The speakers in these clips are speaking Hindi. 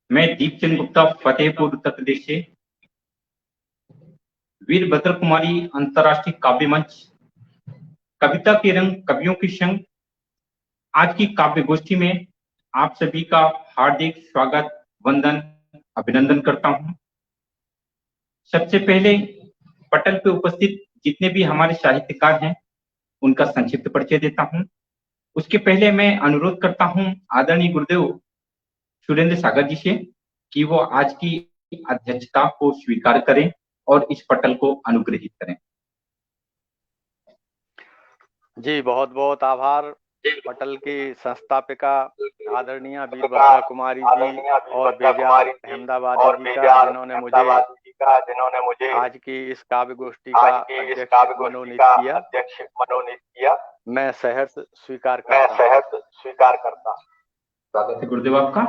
मैं दीपचंद गुप्ता फतेहपुर उत्तर प्रदेश से वीरभद्र कुमारी अंतर्राष्ट्रीय काव्य मंच कविता के रंग कवियों की संग आज की काव्य गोष्ठी में आप सभी का हार्दिक स्वागत वंदन अभिनंदन करता हूं। सबसे पहले पटल पे उपस्थित जितने भी हमारे साहित्यकार हैं उनका संक्षिप्त परिचय देता हूं। उसके पहले मैं अनुरोध करता हूं आदरणीय गुरुदेव सुरेंद्र सागर जी से कि वो आज की अध्यक्षता को स्वीकार करें और इस पटल को अनुग्रहित करें। जी बहुत बहुत आभार। पटल की संस्थापिका आदरणीय वीरभद्रा कुमारी जी और बेजार अहमदाबादी जी का जिन्होंने मुझे आज की इस काव्य गोष्ठी का अध्यक्ष मनोनीत किया, मैं सहर्ष स्वीकार करता। स्वागत है गुरुदेव आपका।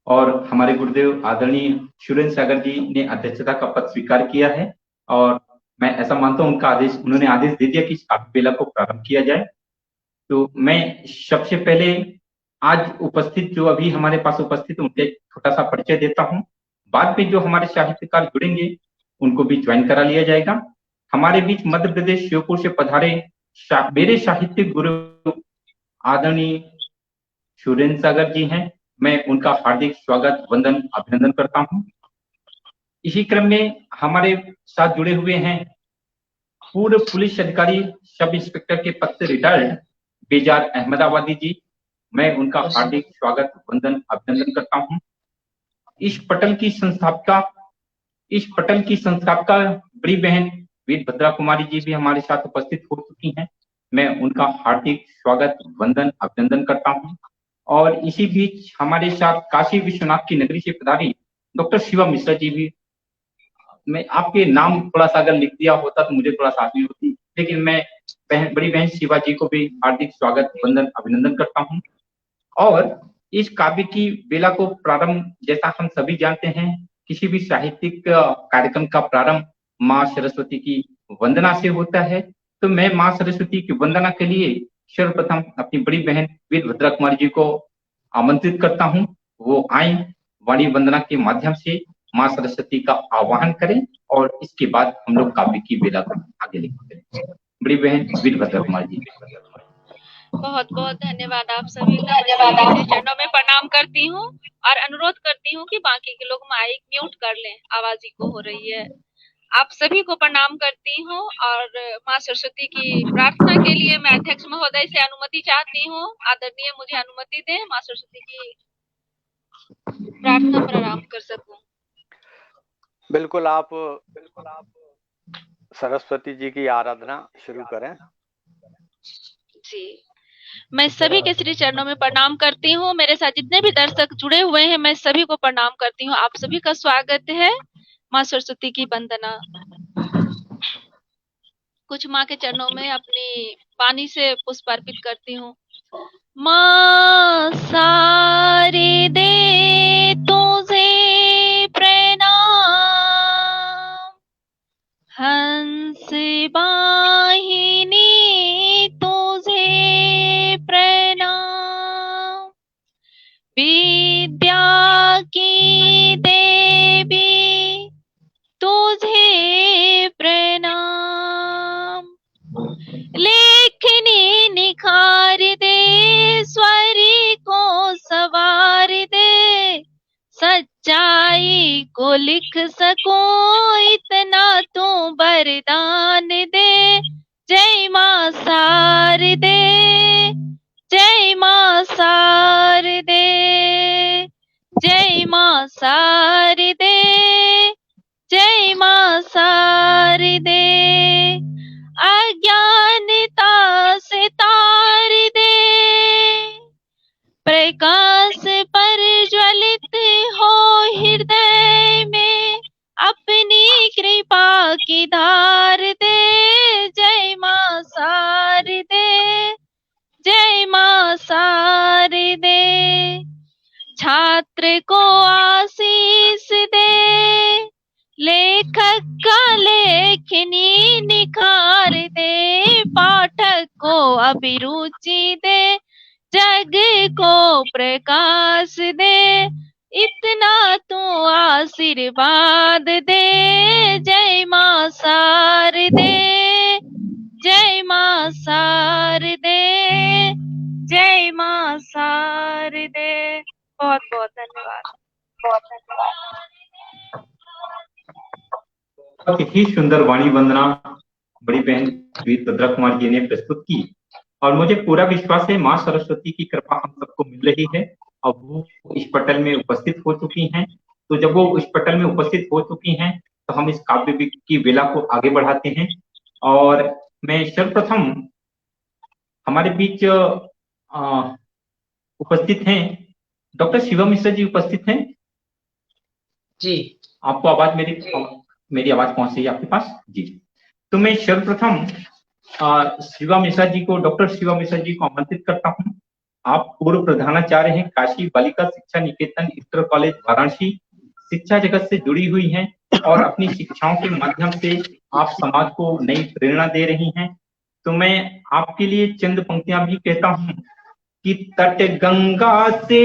और हमारे गुरुदेव आदरणीय सुरेंद्र सागर जी ने अध्यक्षता का पद स्वीकार किया है और मैं ऐसा मानता हूं उन्होंने आदेश दे दिया कि इस काव्य बेला को प्रारंभ किया जाए। तो मैं सबसे पहले आज उपस्थित जो अभी हमारे पास उपस्थित उनके छोटा सा परिचय देता हूं। बाद में जो हमारे साहित्यकार जुड़ेंगे उनको भी ज्वाइन करा लिया जाएगा। हमारे बीच मध्य प्रदेश श्योपुर से पधारे मेरे साहित्यिक गुरु आदरणीय सुरेंद्र सागर जी हैं। मैं उनका हार्दिक स्वागत वंदन अभिनंदन करता हूं। इसी क्रम में हमारे साथ जुड़े हुए हैं पूर्व पुलिस अधिकारी सब इंस्पेक्टर के पद से रिटायर्ड बेजार अहमदाबादी जी। मैं उनका हार्दिक स्वागत वंदन अभिनंदन करता हूं। इस पटल की संस्थापका बड़ी बहन वीरभद्रा कुमारी जी भी हमारे साथ उपस्थित हो चुकी हैं। मैं उनका हार्दिक स्वागत वंदन अभिनंदन करता हूं। और इसी बीच हमारे साथ काशी विश्वनाथ की नगरी से पधारी डॉक्टर शिवा मिश्रा जी भी। मैं आपके नाम थोड़ा सा अगर लिख दिया होता तो मुझे थोड़ा सा आसानी होती, लेकिन मैं बड़ी बहन शिवा जी को भी हार्दिक स्वागत वंदन अभिनंदन करता हूं। और इस काव्य की बेला को प्रारंभ, जैसा हम सभी जानते हैं, किसी भी साहित्यिक कार्यक्रम का प्रारंभ माँ सरस्वती की वंदना से होता है। तो मैं माँ सरस्वती की वंदना के लिए सर्वप्रथम अपनी बड़ी बहन वीरभद्रा कुमारी जी को आमंत्रित करता हूं। वो आए, वाणी वंदना के माध्यम से माँ सरस्वती का आवाहन करें और इसके बाद हम लोग काव्य की बेला को आगे लेकर चलें। बड़ी बहन वीरभद्रा कुमारी जी। बहुत बहुत धन्यवाद आप सभी का। मैं सभी के चरणों में प्रणाम करती हूँ और अनुरोध करती हूँ कि बाकी के लोग माइक म्यूट कर लें, आवाज इको हो रही है। आप सभी को प्रणाम करती हूँ और माँ सरस्वती की प्रार्थना के लिए मैं अध्यक्ष महोदय से अनुमति चाहती हूँ। आदरणीय मुझे अनुमति दें, माँ सरस्वती की प्रार्थना प्रारंभ कर सकूं। बिल्कुल, आप सरस्वती जी की आराधना शुरू करें। जी, मैं सभी के श्री चरणों में प्रणाम करती हूँ। मेरे साथ जितने भी दर्शक जुड़े हुए हैं मैं सभी को प्रणाम करती हूँ। आप सभी का स्वागत है। माँ सरस्वती की वंदना। कुछ माँ के चरणों में अपनी वाणी से पुष्प अर्पित करती हूँ। माँ सारे दे तुझे प्रणाम, हंस वाहिनी तुझे प्रणाम, विद्या की देवी तुझे प्रणाम, लेखनी निखार दे, स्वरी को सवार दे, सच्चाई को लिख सकूं इतना तू वरदान दे। जय माँ शारदे, जय माँ शारदे, जय माँ शारदे, जय माँ शारदे। अज्ञानता से तार दे, प्रकाश पर ज्वलित हो हृदय में, अपनी कृपा की धार दे। जय माँ शारदे, जय माँ शारदे। छात्र को आशीष दे, लेखक का लेखनी निखार दे, पाठक को अभिरुचि दे, जग को प्रकाश दे। इतना तो आशीर्वाद दे, जय माँ शारदे, जय माँ शारदे, जय माँ शारदे। बहुत बहुत धन्यवाद। बहुत ही सुंदर वाणी वंदना बड़ी बहन वीरभद्रा कुमारी जी ने प्रस्तुत की और मुझे पूरा विश्वास है माँ सरस्वती की कृपा हम सबको मिल रही है और वो इस पटल में उपस्थित हो चुकी हैं। तो जब वो इस पटल में उपस्थित हो चुकी हैं तो हम इस काव्य की वेला को आगे बढ़ाते हैं और मैं सर्वप्रथम हमारे बीच उपस्थित हैं डॉक्टर शिवम मिश्रा जी उपस्थित हैं जी। आपको आवाज मेरी आवाज पहुंच रही है आपके पास जी। तो मैं सर्वप्रथम शिवा मिश्रा जी को डॉक्टर शिवा मिश्रा जी को आमंत्रित करता हूं। आप पूर्व प्रधानाचार्य हैं काशी बालिका शिक्षा निकेतन इंटर कॉलेज वाराणसी, शिक्षा जगत से जुड़ी हुई हैं और अपनी शिक्षाओं के माध्यम से आप समाज को नई प्रेरणा दे रही हैं। तो मैं आपके लिए चंद पंक्तियां भी कहता हूं कि तट गंगा से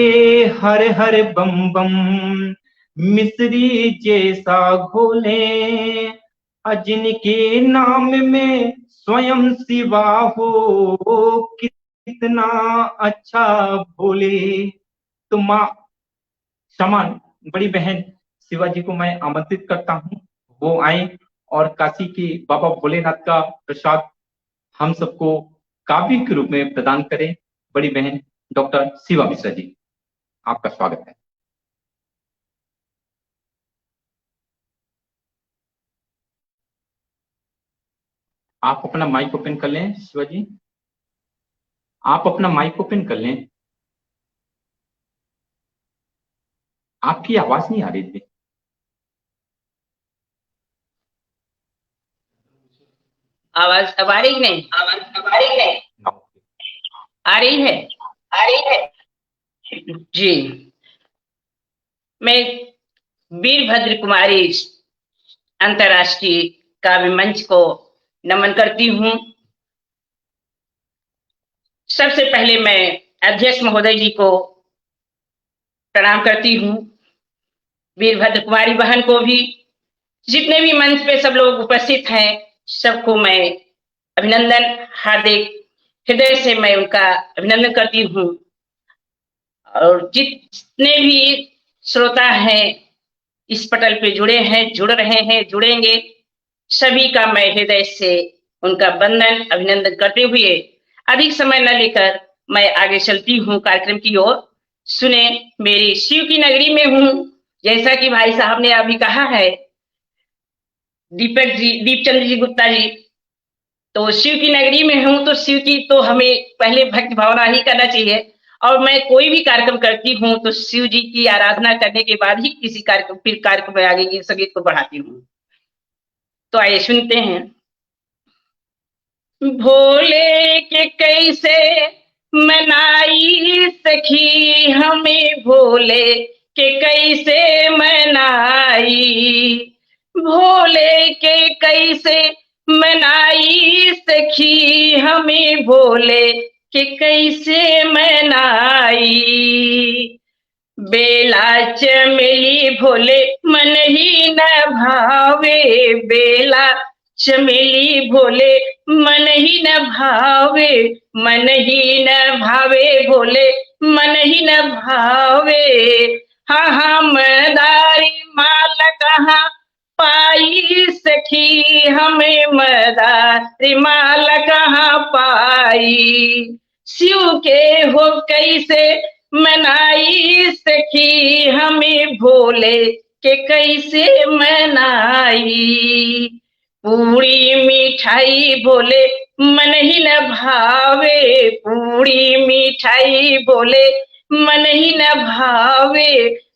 हर हर बम बम, मिस्री जैसा घोले, जिनके नाम में स्वयं शिवा हो, कितना अच्छा भोले। तो माँ समान बड़ी बहन शिवाजी को मैं आमंत्रित करता हूँ, वो आए और काशी के बाबा भोलेनाथ का प्रसाद हम सबको काव्य के रूप में प्रदान करें। बड़ी बहन डॉक्टर शिवा मिश्रा जी, आपका स्वागत है। आप अपना माइक ओपन कर लें शिवाजी, आप अपना माइक ओपन कर लें। आपकी आवाज नहीं आ रही थी। आवाज अब आ रही नहीं? आ रही है जी। मैं वीरभद्र कुमारी अंतर्राष्ट्रीय काव्य मंच को नमन करती हूँ। सबसे पहले मैं अध्यक्ष महोदय जी को प्रणाम करती हूँ, वीरभद्र कुमारी बहन को भी, जितने भी मंच पे सब लोग उपस्थित हैं सबको मैं अभिनंदन, हार्दिक हृदय से मैं उनका अभिनंदन करती हूँ। और जितने भी श्रोता हैं इस पटल पे जुड़े हैं, जुड़ रहे हैं, जुड़ेंगे, सभी का मैं हृदय से उनका वंदन अभिनंदन करते हुए अधिक समय न लेकर मैं आगे चलती हूँ कार्यक्रम की ओर। सुने, मेरी शिव की नगरी में हूँ, जैसा कि भाई साहब ने अभी कहा है, दीपचंद्र जी गुप्ता जी, तो शिव की नगरी में हूँ तो शिव की तो हमें पहले भक्ति भावना ही करना चाहिए। और मैं कोई भी कार्यक्रम करती हूँ तो शिव जी की आराधना करने के बाद ही किसी कार्यक्रम में आगे की संगीत को बढ़ाती हूँ। तो आइए सुनते हैं। भोले के कैसे मनाई सखी हमें, भोले के कैसे मनाई, भोले के कैसे मनाई सखी हमें, भोले के कैसे मनाई। बेला चमेली भोले मन ही न भावे, बेला चमेली भोले मन ही न भावे, मन ही न भावे भोले मन ही न भावे। हाँ मदारी माल कहाँ पाई सखी हमें, मदारी माल कहाँ पाई। शिव के हो कैसे मनाई सखी हमें, भोले के कैसे मनाई। पूरी मिठाई भोले मन ही न भावे, पूरी मिठाई भोले मन ही न भावे,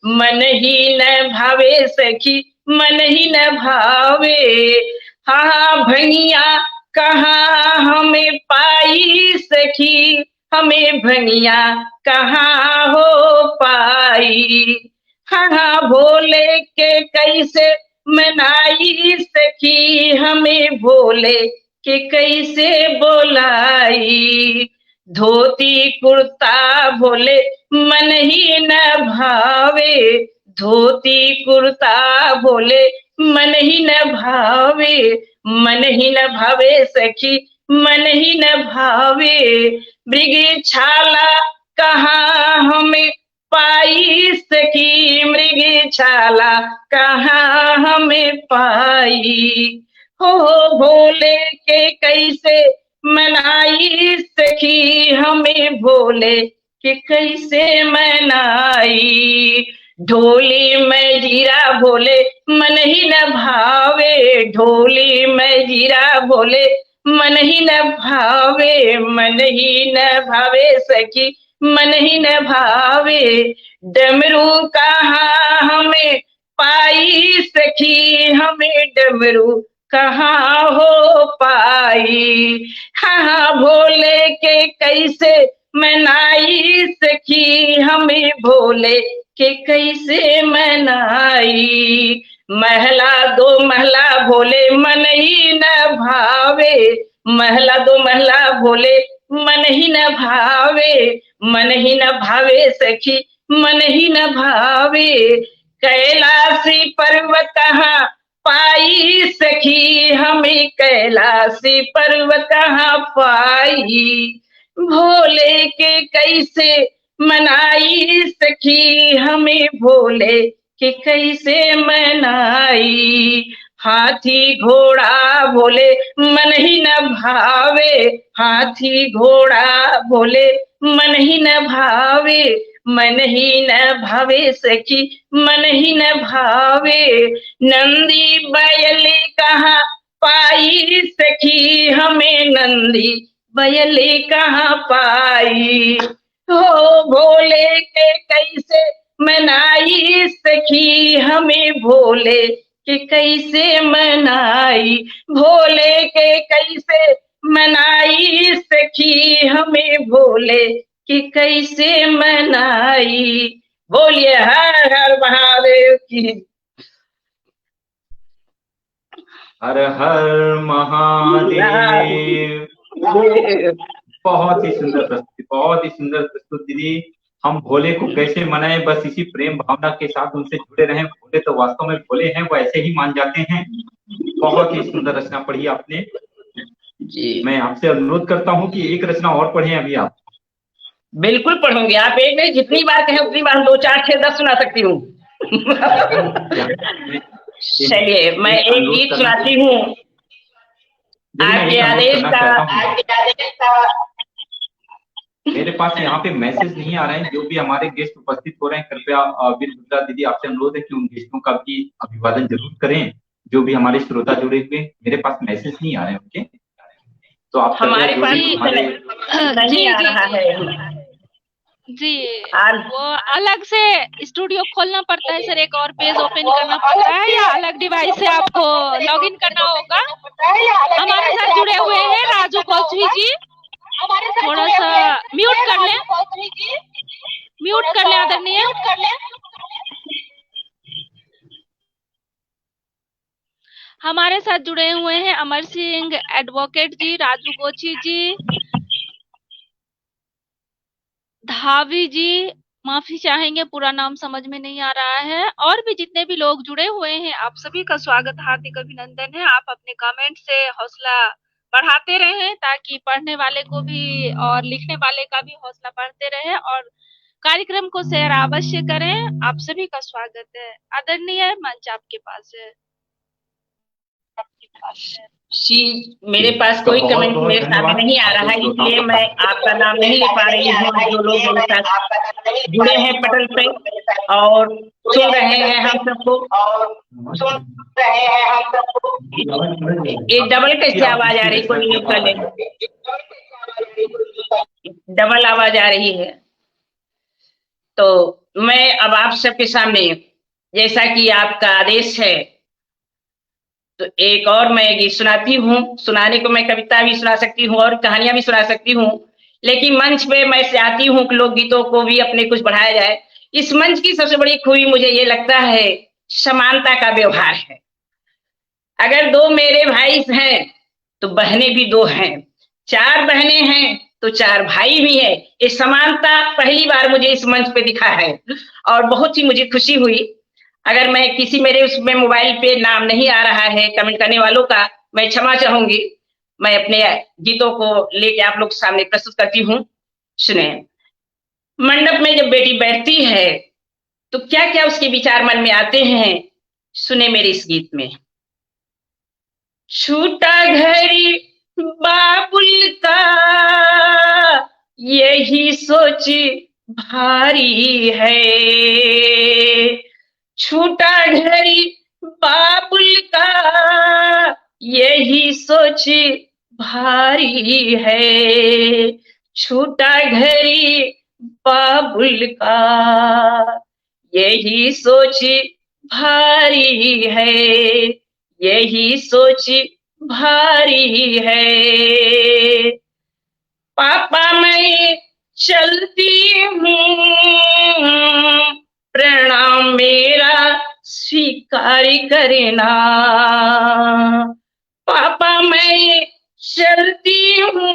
मन ही न भावे सखी मन ही न भावे। हाँ भैया कहाँ हमें पाई सखी, हमें भनिया कहाँ हो पाई। हाँ भोले के कैसे मनाई सखी हमें, भोले के कैसे बोलाई। धोती कुर्ता भोले मन ही न भावे, धोती कुर्ता भोले मन ही न भावे, मन ही न भावे सखी मन ही न भावे। मृगशाला कहाँ हमें पाई सखी, मृगशाला कहाँ हमें पाई। हो भोले के कैसे मनाई सखी, हमें भोले के कैसे मनाई। ढोली में जीरा भोले मन ही न भावे, ढोली में जीरा भोले मन ही न भावे, मन ही न भावे सखी मन ही न भावे। डमरू कहाँ हमें पाई सखी, हमें डमरू कहाँ हो पाई। हाँ भोले के कैसे मनाई सखी, हमें भोले के कैसे मनाई। महला दो महला भोले मन ही न भावे, महला दो महला भोले मन ही न भावे, मन ही न भावे सखी मन ही न भावे। कैलाशी पर्वत कहाँ पाई सखी, हमें कैलाशी पर्वत कहाँ पाई। भोले के कैसे मनाई सखी, हमें भोले के कैसे मनाई। हाथी घोड़ा भोले मन ही न भावे, हाथी घोड़ा भोले मन ही न भावे, मन ही न भावे सखी मन ही न भावे। नंदी बैल कहाँ पाई सखी, हमें नंदी बैल कहाँ पाई। हो भोले के कैसे मनाई सखी, हमें भोले के कैसे मनाई। भोले के कैसे मनाई सखी, हमें भोले के कैसे मनाई। बोलिए हर हर महादेव की। हर हर महादेव। बहुत ही सुंदर प्रस्तुति, बहुत ही सुंदर प्रस्तुति दीदी। हम भोले को कैसे मनाएं, बस इसी प्रेम भावना के साथ उनसे जुड़े रहें। भोले तो वास्तव में भोले हैं, वो ऐसे ही मान जाते हैं। बहुत ही सुंदर रचना पढ़ी आपने जी। मैं आपसे अनुरोध करता हूं कि एक रचना और पढ़ें अभी आप। बिल्कुल पढ़ूंगी, आप एक नहीं जितनी बार कहें उतनी बार 2 4 6 10 सुना सकती हूँ। चलिए मैं एक गीत सुनाती हूँ। आपके आदेश का। मेरे पास यहाँ पे मैसेज नहीं आ रहे हैं। जो भी हमारे गेस्ट उपस्थित हो रहे हैं, कृपया वीरभद्रा दीदी आपसे अनुरोध है कि उन गेस्टों का भी अभिवादन जरूर करें। जो भी हमारे श्रोता जुड़े हुए, मेरे पास मैसेज नहीं आ रहे हैं उनके, तो आप हमारे पास नहीं आ रहा है जी। वो अलग से स्टूडियो खोलना पड़ता है सर, एक और पेज ओपन करना पड़ता है, या अलग डिवाइस से आपको लॉगिन करना होगा। हमारे साथ जुड़े हुए हैं राजू कौशवी जी, थोड़ा सा म्यूट कर लें, म्यूट कर लें आदरणीय। हमारे साथ जुड़े हुए हैं अमर सिंह एडवोकेट जी, राजू गोची जी, धावी जी, माफी चाहेंगे पूरा नाम समझ में नहीं आ रहा है, और भी जितने भी लोग जुड़े हुए हैं आप सभी का स्वागत, हार्दिक अभिनंदन है। आप अपने कमेंट से हौसला बढ़ाते रहें ताकि पढ़ने वाले को भी और लिखने वाले का भी हौसला बढ़ते रहे, और कार्यक्रम को शेयर अवश्य करें। आप सभी का स्वागत है। आदरणीय मंच आपके पास है। मेरे पास कोई कमेंट मेरे सामने नहीं आ रहा है, इसलिए मैं आपका नाम नहीं ले पा रही हूँ। जो लोग मेरे साथ जुड़े हैं पटल पे और सुन रहे हैं हम सबको, एक डबल कैसे आवाज आ रही, कोई म्यूट कर ले, डबल आवाज आ रही है। तो मैं अब आप सबके सामने, जैसा कि आपका आदेश है, तो एक और मैं गीत सुनाती हूँ। सुनाने को मैं कविता भी सुना सकती हूँ और कहानियां भी सुना सकती हूँ, लेकिन मंच पे मैं चाहती हूँ कि लोकगीतों को भी अपने कुछ बढ़ाया जाए। इस मंच की सबसे बड़ी खूबी मुझे ये लगता है समानता का व्यवहार है। अगर 2 मेरे भाई हैं तो बहनें भी 2 हैं, 4 बहनें हैं तो 4 भाई भी हैं। ये समानता पहली बार मुझे इस मंच पे दिखा है और बहुत ही मुझे खुशी हुई। अगर मैं किसी मेरे उसमें मोबाइल पे नाम नहीं आ रहा है कमेंट करने वालों का, मैं क्षमा चाहूंगी। मैं अपने गीतों को लेके आप लोग के सामने प्रस्तुत करती हूँ। सुने। मंडप में जब बेटी बैठती है तो क्या क्या उसके विचार मन में आते हैं, सुने मेरे इस गीत में। छूटा घड़ी बाबुल का यही सोच भारी है, छूटा घड़ी बाबुल का यही सोच भारी है, छूटा घड़ी बाबुल का यही सोच भारी है, यही सोच भारी है। पापा मैं चलती हूँ, प्रणाम मेरा स्वीकार करना। पापा मैं चलती हूँ,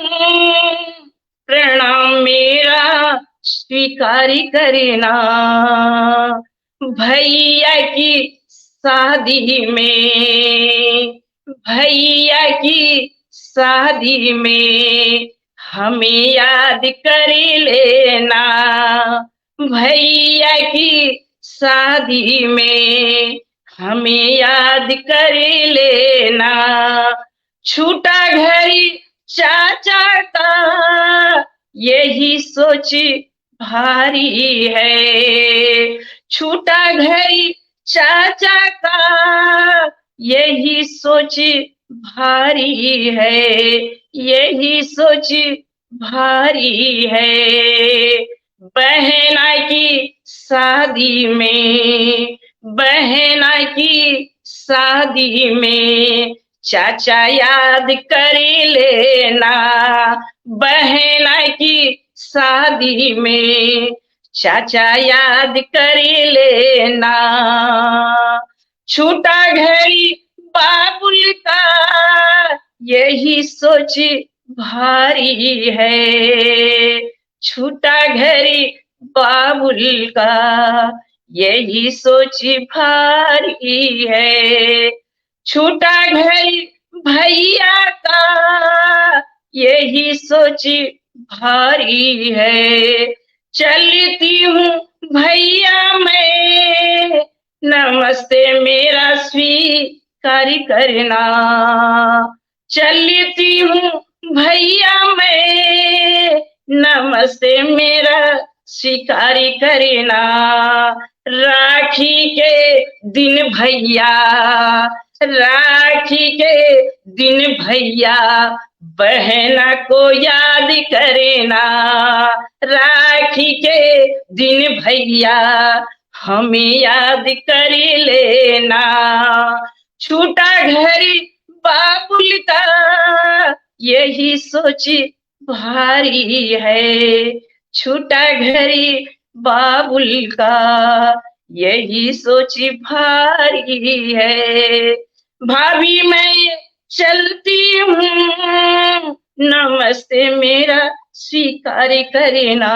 प्रणाम मेरा स्वीकार करना। भैया की शादी में, भैया की शादी में हमें याद कर लेना। भैया की शादी में हमें याद कर लेना। छूटा घड़ी चाचा का यही सोच भारी है, छूटा घड़ी चाचा का यही सोच भारी है, यही सोच भारी है। बहना की शादी में, बहना की शादी में चाचा याद कर लेना। बहना की शादी में चाचा याद कर लेना। छूटा घड़ी बाबुल का यही सोच भारी है, छूटा घड़ी बाबुल का यही सोच भारी है। छूटा घड़ी भैया का यही सोच भारी है। चलती हूँ भैया मैं, नमस्ते मेरा स्वीकार करना। चलती हूँ भैया मैं, नमस्ते मेरा स्वीकार करना। राखी के दिन भैया, राखी के दिन भैया बहना को याद करना। राखी के दिन भैया हमें याद कर लेना। छूटा घड़ी बाबुल का यही सोच भारी है, छूटा घड़ी बाबुल का यही सोच भारी है। भाभी मैं चलती हूँ, नमस्ते मेरा स्वीकार करना।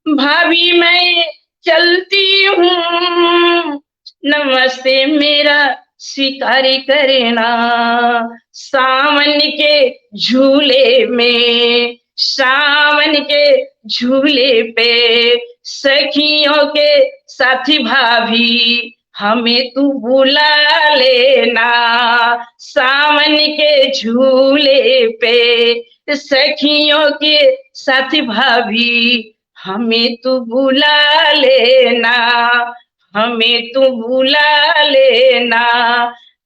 भाभी मैं चलती हूँ, नमस्ते मेरा स्वीकार करना। सावन के झूले में, सावन के झूले पे सखियों के साथी भाभी हमें तू बुला लेना। सावन के झूले पे सखियों के साथी भाभी हमें तू बुला लेना, हमें तू बुला लेना।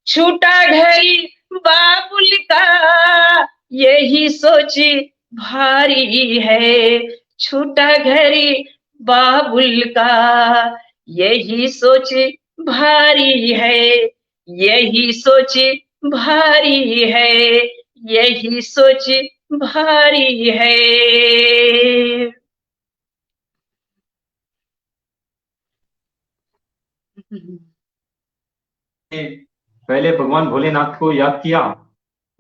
छूटा घड़ी बाबुल का यही सोच भारी है, छूटा घड़ी बाबुल का यही सोच भारी है, यही सोच भारी है, यही सोच भारी है। पहले भगवान भोलेनाथ को याद किया,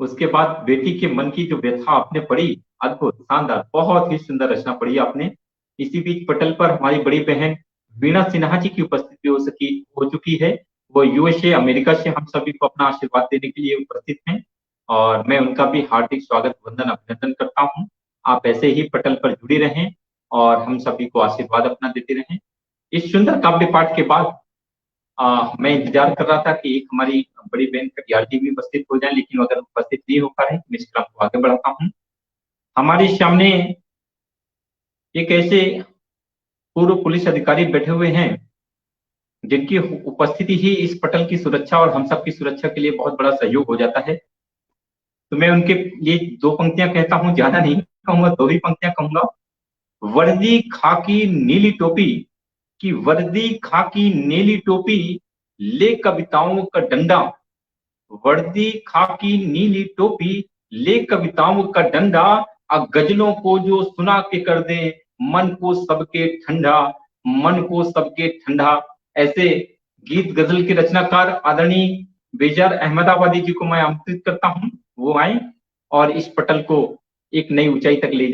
उसके बाद बेटी के मन की जो व्यथा आपने पढ़ी, अद्भुत, शानदार, बहुत ही सुंदर रचना पढ़ी आपने। इसी बीच पटल पर हमारी बड़ी बहन वीणा सिन्हा जी की उपस्थिति हो चुकी है। वो यूएसए अमेरिका से हम सभी को अपना आशीर्वाद देने के लिए उपस्थित हैं और मैं उनका भी हार्दिक स्वागत, वंदन, अभिनंदन करता हूँ। आप ऐसे ही पटल पर जुड़े रहें और हम सभी को आशीर्वाद अपना देते रहें। इस सुंदर काव्य पाठ के बाद मैं इंतजार कर रहा था कि एक हमारी बड़ी बहन कटियार जी भी उपस्थित हो जाए, लेकिन अगर उपस्थित नहीं हो पा रहे मैं इस क्रम को आगे बढ़ाता हूँ। हमारे सामने एक ऐसे पूर्व पुलिस अधिकारी बैठे हुए हैं जिनकी उपस्थिति ही इस पटल की सुरक्षा और हम सबकी सुरक्षा के लिए बहुत बड़ा सहयोग हो जाता है। तो मैं उनके लिए 2 पंक्तियां कहता हूं, ज्यादा नहीं कहूंगा, 2 ही पंक्तियां कहूंगा। वर्दी खाकी नीली टोपी की वर्दी खाकी नीली टोपी ले कविताओं का डंडा, वर्दी खाकी नीली टोपी ले कविताओं का डंडा, गजलों को जो सुना के कर दे मन को सबके ठंडा, मन को सबके ठंडा। ऐसे गीत गजल के रचनाकार आदरणीय बेजार अहमदाबादी जी को मैं आमंत्रित करता हूं, वो आए और इस पटल को एक नई ऊंचाई तक ले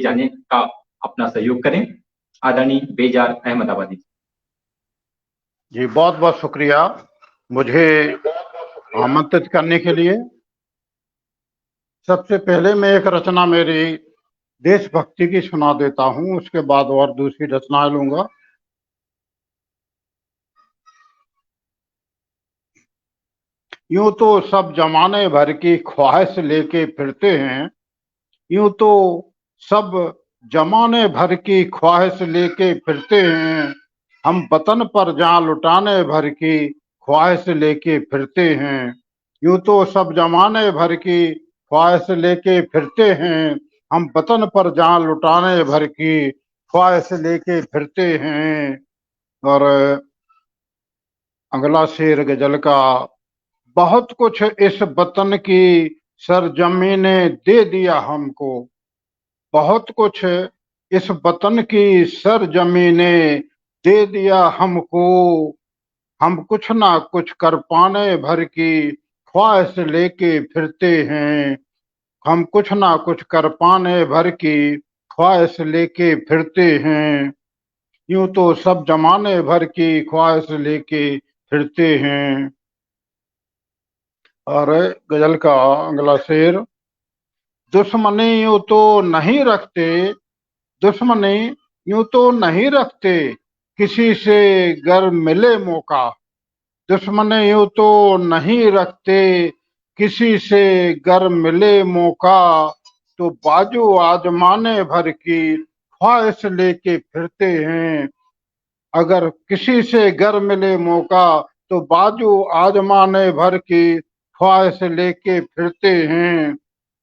जाने का अपना सहयोग करें। आदरणीय बेजार अहमदाबादी जी, बहुत बहुत शुक्रिया मुझे आमंत्रित करने के लिए। सबसे पहले मैं एक रचना मेरी देशभक्ति की सुना देता हूं, उसके बाद और दूसरी रचनाएं लूंगा। यूं तो सब जमाने भर की ख्वाहिश लेके फिरते हैं, यूं तो सब जमाने भर की ख्वाहिश लेके फिरते हैं, हम वतन पर जान लुटाने भर की ख्वाहिश लेके फिरते हैं। यूं तो सब जमाने भर की ख्वाहिश लेके फिरते हैं, हम वतन पर जान लुटाने भर की ख्वाहिश लेके फिरते हैं। और अगला शेर गजल का, बहुत कुछ इस वतन की सरजमी ने दे दिया हमको, बहुत कुछ इस वतन की सरजमी ने दे दिया हमको, हम कुछ ना कुछ कर पाने भर की ख्वाहिश लेके फिरते हैं, हम कुछ ना कुछ कर पाने भर की ख्वाहिश लेके फिरते हैं। यूं तो सब जमाने भर की ख्वाहिश लेके फिरते हैं। और गजल का अगला शेर, दुश्मनी यूं तो नहीं रखते, दुश्मनी यूं तो नहीं रखते, किसी से गर मिले मौका, दुश्मनी यूं तो नहीं रखते, किसी से गर मिले मौका, तो बाजू आजमाने भर की ख्वाहिश लेके फिरते हैं। अगर किसी से गर मिले मौका तो बाजू आजमाने भर की ख्वाहिश लेके फिरते हैं।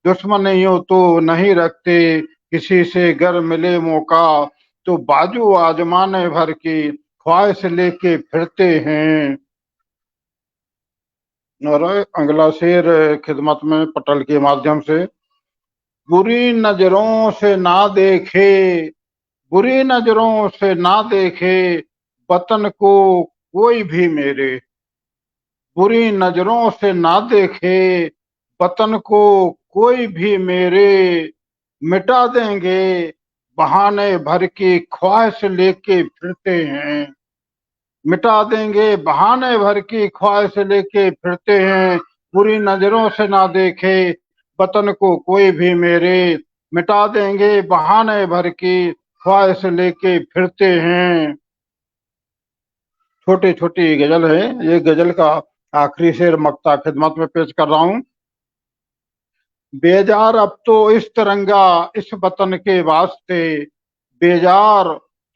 दुश्मनियों तो नहीं रखते, किसी से गर मिले मौका तो बाजू आजमाने भर की ख्वाहिश लेके फिरते हैं। और अगला शेर खिदमत में पटल के माध्यम से, बुरी नजरों से ना देखे, बुरी नजरों से ना देखे वतन को कोई भी मेरे, बुरी नजरों से ना देखे वतन को कोई भी मेरे, मिटा देंगे बहाने भर की ख्वाहिश लेके फिरते हैं, मिटा देंगे बहाने भर की ख्वाहिश लेके फिरते हैं। बुरी नजरों से ना देखे वतन को कोई भी मेरे, मिटा देंगे बहाने भर की ख्वाहिश लेके फिरते हैं। छोटी छोटी गजल है, ये गजल का आखिरी शेर मक्ता खिदमत में पेश कर रहा हूं। बेजार अब तो इस तिरंगा इस वतन के वास्ते, बेजार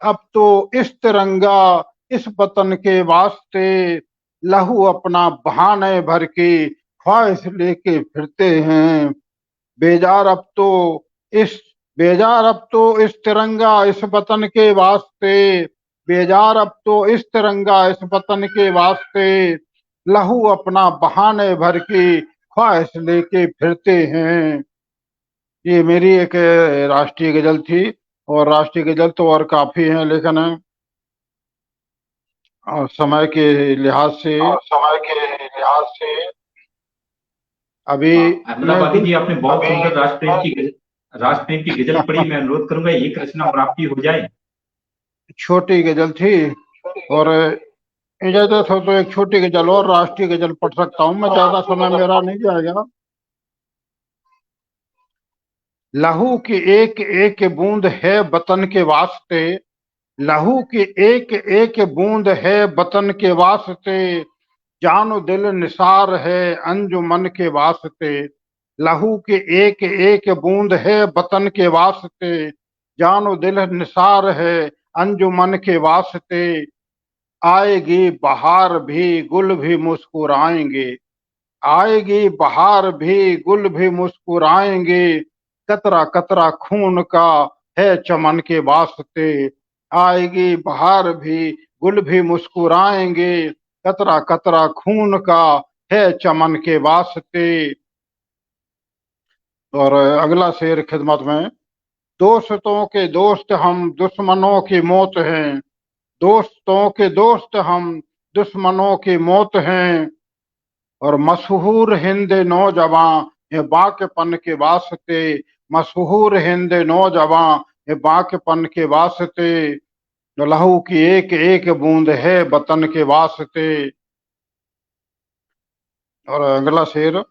अब तो इस तिरंगा इस वतन के वास्ते, लहू अपना बहाने भर की ख्वाहिश लेके फिरते हैं। बेजार अब तो इस तिरंगा इस वतन के वास्ते, बेजार अब तो इस तिरंगा इस वतन के वास्ते, लहू अपना बहाने भर की ख्वाहिश लेके फिरते हैं। ये मेरी एक राष्ट्रीय गजल थी, और राष्ट्रीय गजल तो और काफी हैं, लेकिन समय के लिहाज से अभी अहमदाबादी जी आपने बहुत सुंदर राष्ट्रप्रेम की राष्ट्रप्रेम की गजल पढ़ी। मैं अनुरोध करूंगा एक रचना और आपकी हो जाए। छोटी गजल थी, और इजाजत हो तो एक छोटी गजल और राष्ट्रीय गजल पढ़ सकता हूँ मैं, ज्यादा समय मेरा नहीं जाएगा। लहू की एक एक बूंद है वतन के वास्ते, लहू की एक एक बूंद है वतन के वास्ते, जानो दिल निसार है अंजुमन के वास्ते। लहू की एक एक बूंद है वतन के वास्ते, जानो दिल निसार है अंजुमन के वास्ते। आएगी बहार भी गुल भी मुस्कुराएंगे, आएगी बहार भी गुल भी मुस्कुराएंगे, कतरा कतरा खून का है चमन के वास्ते। आएगी बहार भी गुल भी मुस्कुराएंगे, कतरा कतरा खून का है चमन के वास्ते। और अगला शेर खिदमत में। दोस्तों के दोस्त हम दुश्मनों की मौत हैं, दोस्तों के दोस्त हम दुश्मनों की मौत हैं, और मशहूर हिंद नौजवान ये बाकपन के वास्ते, मशहूर हिंद नौजवान ये बाकपन के वास्ते, लहू की एक एक बूंद है वतन के वास्ते। और अगला शेर।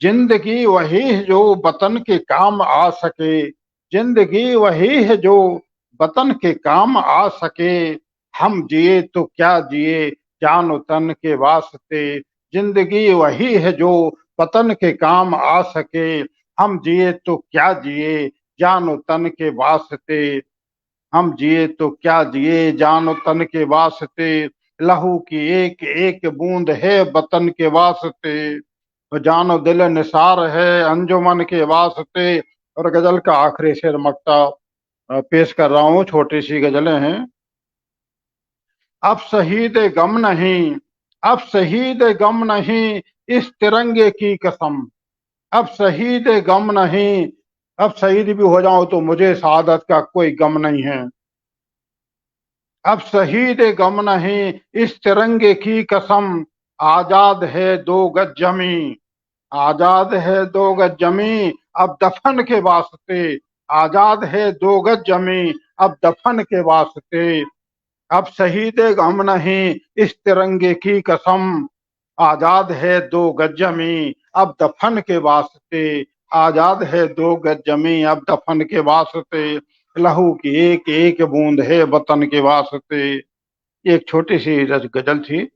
जिंदगी वही है जो वतन के काम आ सके, जिंदगी वही है जो वतन के काम आ सके, हम जिए तो क्या जिए जान तन के वास्ते। जिंदगी वही है जो वतन के काम आ सके, हम जिए तो क्या जिए जान तन के वास्ते। हम जिए तो क्या जिए जान तन के वास्ते, लहू की एक एक बूंद है वतन के वास्ते, जानो दिल निसार है अंजुमन के वास्ते। और गजल का आखिरी शेर मक्ता पेश कर रहा हूँ, छोटी सी गजलें हैं। अब शहीद गम नहीं, अब शहीद गम नहीं इस तिरंगे की कसम, अब शहीद गम नहीं, अब शहीद भी हो जाऊं तो मुझे शहादत का कोई गम नहीं है। अब शहीद गम नहीं इस तिरंगे की कसम, आजाद है दो गज जमी, आजाद है दो गज जमी अब दफन के वास्ते, आजाद है दो गज जमी अब दफन के वास्ते। अब शहीद गम नहीं इस तिरंगे की कसम, आजाद है दो गज जमी अब दफन के वास्ते, आजाद है दो गज जमी अब दफन के वास्ते, लहू की एक एक बूंद है वतन के वास्ते। एक छोटी सी गजल थी।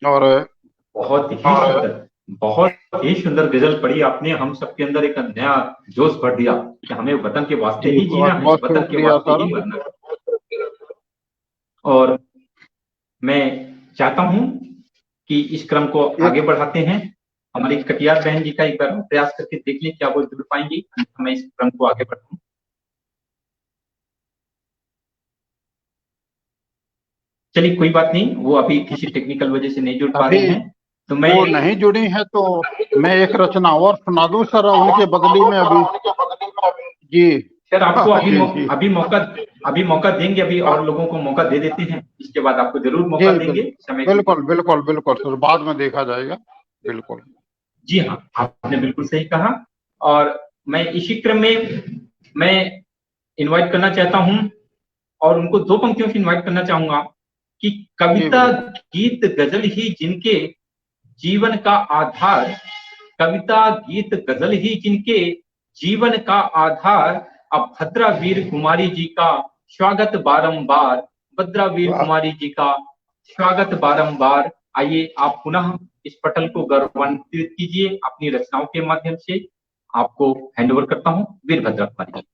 और बहुत ही सुंदर, बहुत ही सुंदर गजल पढ़ी आपने। हम सबके अंदर एक नया जोश भर दिया कि हमें वतन के वास्ते ही जीना है, बहुत वतन के शुक्रिया वास्ते सर। ही मरना है। और मैं चाहता हूं कि इस क्रम को आगे बढ़ाते हैं। हमारी कटियार बहन जी का एक बार प्रयास करके देख लें क्या वो जुड़ पाएंगी, मैं इस क्रम को आगे बढ़ाऊं। चलिए कोई बात नहीं, वो अभी किसी टेक्निकल वजह से नहीं जुड़ पा रही हैं, तो मैं वो नहीं जुड़ी है तो मैं एक रचना और सुना दूं सर उनके बदली में अभी। जी सर आपको जी मौका देंगे, अभी और लोगों को मौका दे देते हैं, इसके बाद आपको जरूर मौका देंगे समय के। बिल्कुल बिल्कुल बिल्कुल सर, बाद में देखा जाएगा। बिल्कुल जी हाँ, आपने बिल्कुल सही कहा। और मैं इसी क्रम में मैं इनवाइट करना चाहता हूं, और उनको दो पंक्तियों से इनवाइट करना चाहूंगा कि कविता गीत गजल ही जिनके जीवन का आधार, कविता गीत गजल ही जिनके जीवन का आधार, अब भद्रा वीर कुमारी जी का स्वागत बारंबार, भद्रा वीर कुमारी जी का स्वागत बारंबार। आइए आप पुनः इस पटल को गौरवान्वित कीजिए अपनी रचनाओं के माध्यम से। आपको हैंड ओवर करता हूँ वीरभद्रा कुमारी।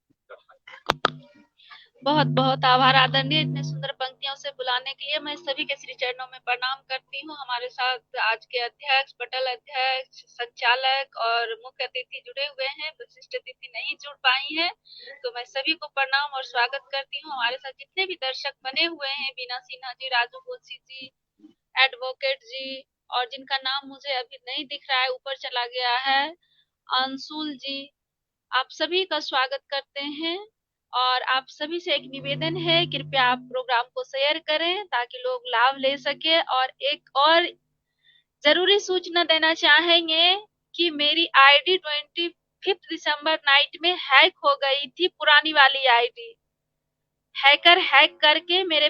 बहुत बहुत आभार आदरणीय, इतने सुंदर पंक्तियों से बुलाने के लिए। मैं सभी के श्री चरणों में प्रणाम करती हूँ। हमारे साथ आज के अध्यक्ष, पटल अध्यक्ष, संचालक और मुख्य अतिथि जुड़े हुए हैं, विशिष्ट अतिथि नहीं जुड़ पाई हैं, तो मैं सभी को प्रणाम और स्वागत करती हूँ। हमारे साथ जितने भी दर्शक बने हुए हैं, बीना सिन्हा जी, राजू गोसी जी, एडवोकेट जी, और जिनका नाम मुझे अभी नहीं दिख रहा है, ऊपर चला गया है, अंशुल जी, आप सभी का स्वागत करते हैं। और आप सभी से एक निवेदन है, कृपया आप प्रोग्राम को शेयर करें ताकि लोग लाभ ले सके। और एक और जरूरी सूचना देना चाहेंगे कि मेरी आईडी 5 दिसंबर नाइट में हैक हो गई थी पुरानी वाली आईडी। हैकर हैक करके मेरे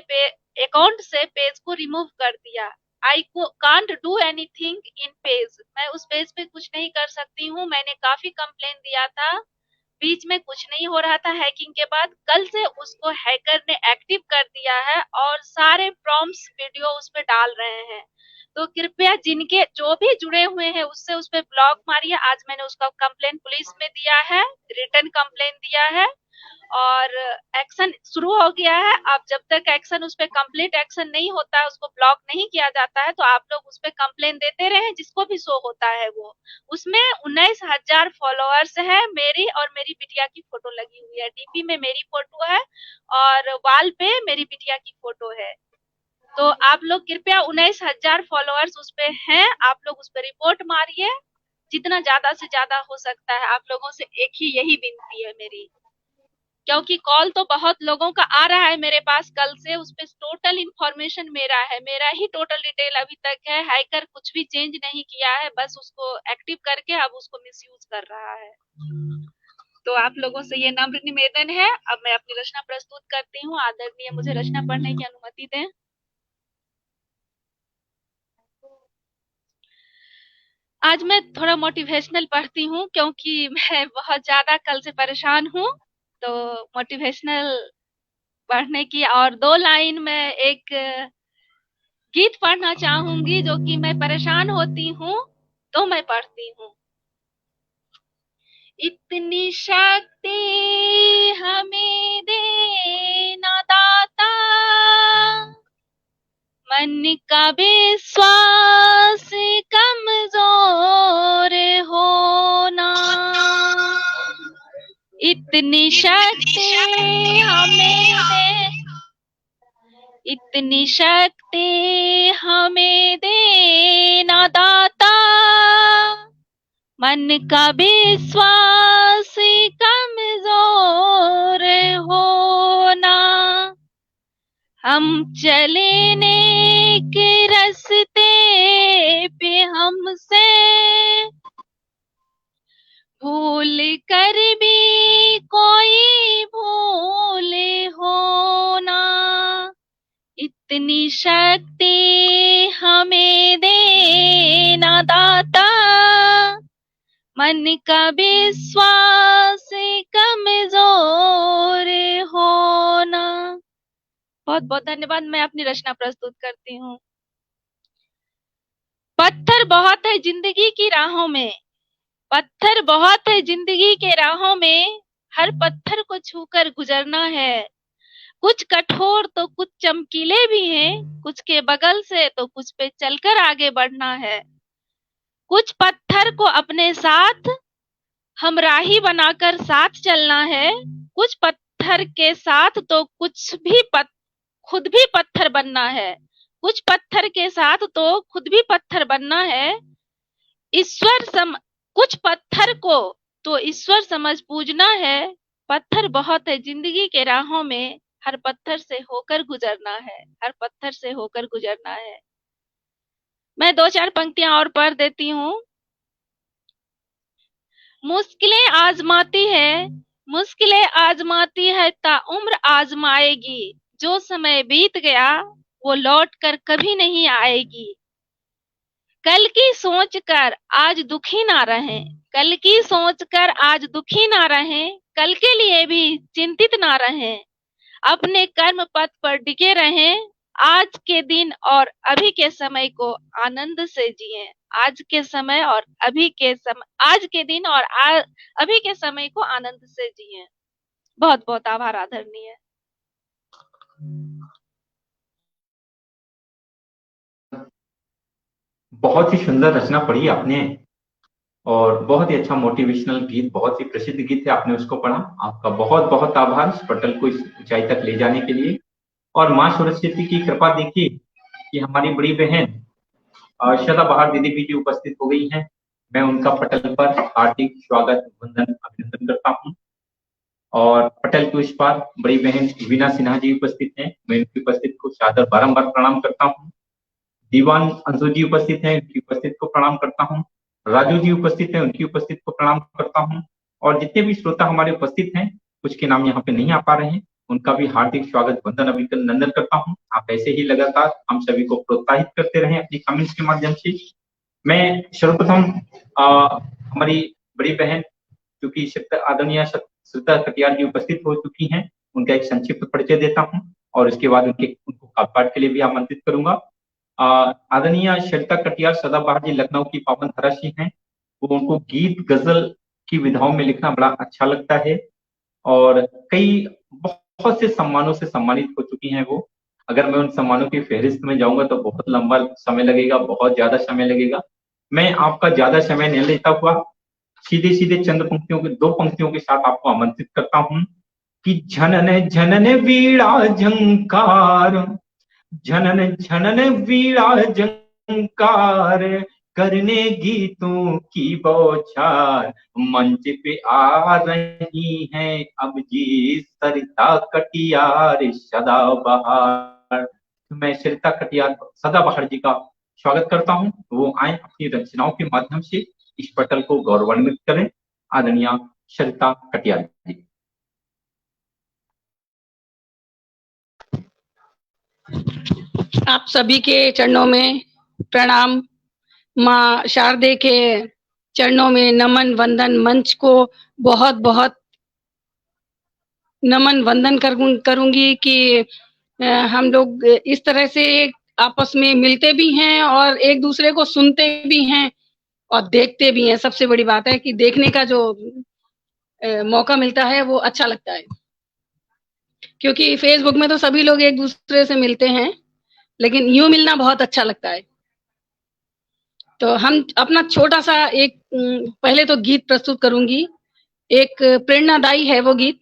अकाउंट से पेज को रिमूव कर दिया। I can't do anything in page. मैं उस पेज पे कुछ नहीं कर सकती हूँ। मैंने काफी कंप्लेन दिया था, बीच में कुछ नहीं हो रहा था हैकिंग के बाद। कल से उसको हैकर ने एक्टिव कर दिया है और सारे प्रॉम्प्ट्स वीडियो उस पे डाल रहे हैं। तो कृपया जिनके जो भी जुड़े हुए हैं उससे उस पे ब्लॉक मारिए। आज मैंने उसका कंप्लेन पुलिस में दिया है, रिटर्न कंप्लेन दिया है और एक्शन शुरू हो गया है। अब जब तक एक्शन उस पे कंप्लीट एक्शन नहीं होता है, उसको ब्लॉक नहीं किया जाता है, तो आप लोग उस पे कंप्लेन देते रहे। जिसको भी शो होता है वो, उसमें 19,000 फॉलोअर्स है। मेरी और मेरी बिटिया की फोटो लगी हुई है। डीपी में मेरी फोटो है और वॉल पे मेरी बिटिया की फोटो है। तो आप लोग कृपया 19,000 फॉलोअर्स उस पे हैं, आप लोग उस पे रिपोर्ट मारिए जितना ज्यादा से ज्यादा हो सकता है। आप लोगों से एक ही यही विनती है मेरी, क्योंकि कॉल तो बहुत लोगों का आ रहा है मेरे पास कल से। उस पे टोटल इन्फॉर्मेशन मेरा है, मेरा ही टोटल डिटेल अभी तक है। हैकर कुछ भी चेंज नहीं किया है, बस उसको एक्टिव करके अब उसको मिसयूज कर रहा है। तो आप लोगों से ये नम्र निवेदन है। अब मैं अपनी रचना प्रस्तुत करती हूँ। आदरणीय मुझे रचना पढ़ने की अनुमति दें। आज मैं थोड़ा मोटिवेशनल पढ़ती हूँ क्योंकि मैं बहुत ज्यादा कल से परेशान हूँ। तो मोटिवेशनल पढ़ने की और 2 लाइन में एक गीत पढ़ना चाहूंगी जो कि मैं परेशान होती हूँ तो मैं पढ़ती हूँ। इतनी शक्ति हमें देना दाता, मन का विश्वास कमजोर होना। इतनी शक्ति हमें दे, इतनी शक्ति हमें देना दाता, मन का विश्वास कमजोर होना। हम चले नेक रास्ते पे हमसे भूल कर भी कोई भूल होना। इतनी शक्ति हमें देना दाता, मन का विश्वास कमजोर होना। बहुत बहुत धन्यवाद। मैं अपनी रचना प्रस्तुत करती हूँ। पत्थर बहुत है जिंदगी की राहों में, पत्थर बहुत है जिंदगी के राहों में, हर पत्थर को छूकर गुजरना है। कुछ कठोर तो कुछ चमकीले भी हैं, कुछ के बगल से तो कुछ पे चलकर आगे बढ़ना है। कुछ पत्थर को अपने साथ हमराही बनाकर साथ चलना है। कुछ पत्थर के साथ तो कुछ भी खुद भी पत्थर बनना है। कुछ पत्थर के साथ तो खुद भी पत्थर बनना है। कुछ पत्थर को तो ईश्वर समझ पूजना है। पत्थर बहुत है जिंदगी के राहों में, हर पत्थर से होकर गुजरना है, हर पत्थर से होकर गुजरना है। मैं 2-4 पंक्तियां और पढ़ देती हूँ। मुश्किलें आजमाती है, मुश्किलें आजमाती है ता उम्र आजमाएगी। जो समय बीत गया वो लौट कर कभी नहीं आएगी। कल की सोच कर आज दुखी ना रहें, कल की सोच कर आज दुखी ना रहें, कल के लिए भी चिंतित ना रहें। अपने कर्म पथ पर टिके रहें, आज के दिन और अभी के समय को आनंद से जिएं। आज के समय और अभी के समय, आज के दिन और अभी के समय को आनंद से जिएं। बहुत बहुत आभार आदरणीय। बहुत ही सुंदर रचना पढ़ी आपने और बहुत ही अच्छा मोटिवेशनल गीत, बहुत ही प्रसिद्ध गीत है, आपने उसको पढ़ा। आपका बहुत बहुत आभार इस पटल को इस ऊंचाई तक ले जाने के लिए। और माँ सरस्वती की कृपा देखिए कि हमारी बड़ी बहन सदाबहार दीदी भी जी उपस्थित हो गई हैं। मैं उनका पटल पर हार्दिक स्वागत, वंदन, अभिनंदन करता हूँ। और पटल के उस पार बड़ी बहन वीना सिन्हा जी उपस्थित हैं। मैं उनकी उपस्थित को सादर बारंबार प्रणाम करता हूँ। दीवान अंशु जी उपस्थित हैं, उनकी उपस्थित को प्रणाम करता हूँ। राजू जी उपस्थित हैं, उनकी उपस्थित को प्रणाम करता हूँ। और जितने भी श्रोता हमारे उपस्थित हैं, कुछ के नाम यहाँ पे नहीं आ पा रहे हैं, उनका भी हार्दिक स्वागत, वंदन, अभिनंदन करता हूँ। आप ऐसे ही लगातार हम सभी को प्रोत्साहित करते रहें अपनी कमेंट्स के माध्यम से। मैं सर्वप्रथम हमारी बड़ी बहन क्योंकि आदरणीय श्रद्धा कटियार जी उपस्थित हो चुकी हैं, उनका एक संक्षिप्त परिचय देता हूं और उसके बाद उनको काव्य के लिए भी आमंत्रित करूंगा। आदरणीय श्रद्धा कटियार सदाबहार जी लखनऊ की पावन धराशी हैं। वो उनको गीत गजल की विधाओं में लिखना बड़ा अच्छा लगता है और कई बहुत से सम्मानों से सम्मानित हो चुकी हैं वो। अगर मैं उन सम्मानों की फहरिस्त में जाऊंगा तो बहुत लंबा समय लगेगा, बहुत ज्यादा समय लगेगा। मैं आपका ज्यादा समय नहीं लेता हुआ सीधे सीधे चंद पंक्तियों के 2 पंक्तियों के साथ आपको आमंत्रित करता हूं कि झनन झनन वीणा झंकार, झनन झनन वीणा झंकार, करने गीतों की बौछार, मंच पे आ रही हैं अब जी सरिता कटियार सदाबहार। मैं सरिता कटियार सदाबहार जी का स्वागत करता हूं, वो आए अपनी रचनाओं के माध्यम से इस पटल को गौरवान्वित करें। आदरणीय सरिता कटियार जी। आप सभी के चरणों में प्रणाम, माँ शारदे के चरणों में नमन वंदन, मंच को बहुत बहुत नमन वंदन करूंगी कि हम लोग इस तरह से आपस में मिलते भी हैं और एक दूसरे को सुनते भी हैं और देखते भी हैं। सबसे बड़ी बात है कि देखने का जो मौका मिलता है वो अच्छा लगता है, क्योंकि फेसबुक में तो सभी लोग एक दूसरे से मिलते हैं, लेकिन यूं मिलना बहुत अच्छा लगता है। तो हम अपना छोटा सा एक पहले तो गीत प्रस्तुत करूंगी। एक प्रेरणादायी है वो गीत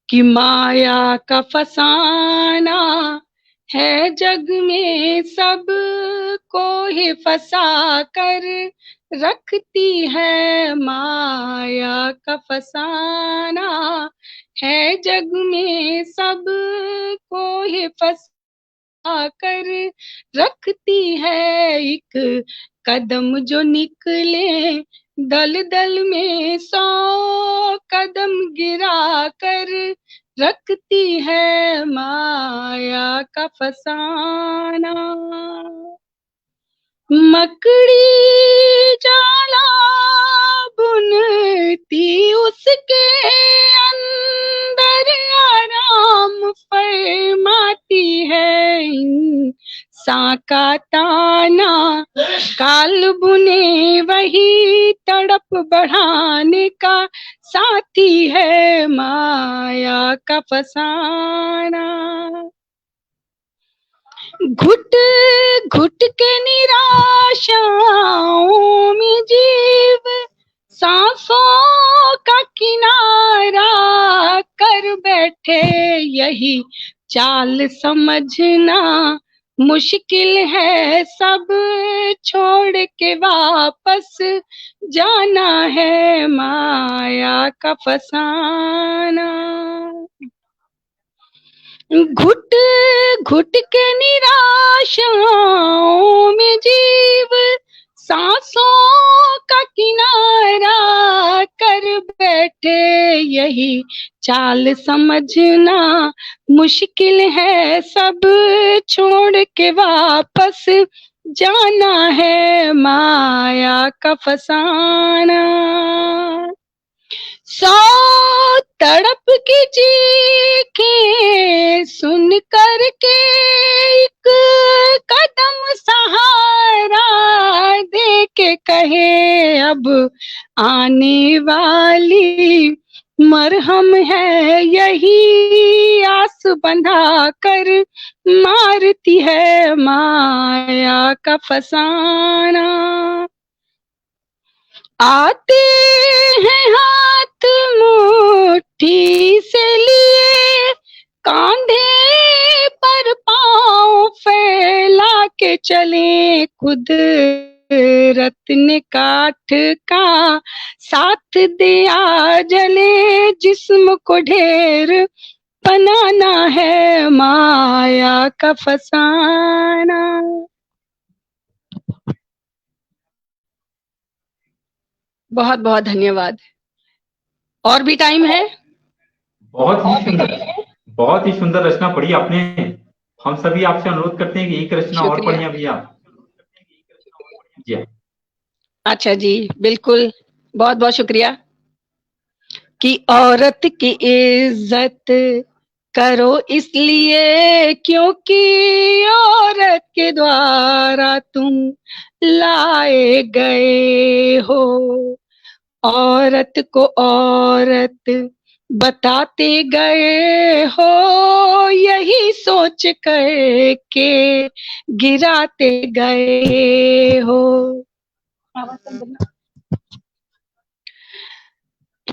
कि माया का फसाना है जग में सब को ही फंसा कर रखती है, माया का फसाना है जग में सब को ही फंसा कर रखती है, एक कदम जो निकले दल दल में 100 कदम गिरा कर रखती है, माया का फसाना। मकड़ी जाला बुनती उसके अंदर आराम फरमाती है, इंसान का ताना काल बुने वही तड़प बढ़ाने का साथी है, माया का फसाना। घुट घुट के निराशाओं में जीव सांसों का किनारा कर बैठे, यही चाल समझना मुश्किल है, सब छोड़ के वापस जाना है, माया का फसाना। घुट घुट के निराशाओं में जीव सांसों का किनारा कर बैठे, यही चाल समझना मुश्किल है, सब छोड़ के वापस जाना है, माया का फसाना। 100 तड़प की चीखें सुन कर के एक कदम सहारा दे के कहे, अब आने वाली मरहम है यही आस बंधा कर मारती है, माया का फसाना। आते हैं हाथ मुट्ठी से लिए, कांधे पर पांव फैला के चले, कुदरत ने काठ का साथ दिया, जले जिस्म को ढेर बनाना है, माया का फसाना। बहुत बहुत धन्यवाद। और भी टाइम है? बहुत ही सुंदर रचना पढ़ी आपने। हम सभी आपसे अनुरोध करते हैं कि एक रचना और शुक्रिया। पढ़िए भैया। जी अच्छा जी, बिल्कुल, बहुत बहुत शुक्रिया। कि औरत की इज्जत करो इसलिए क्योंकि औरत के द्वारा तुम लाए गए हो। औरत को औरत बताते गए हो, यही सोच कर के गिराते गए हो।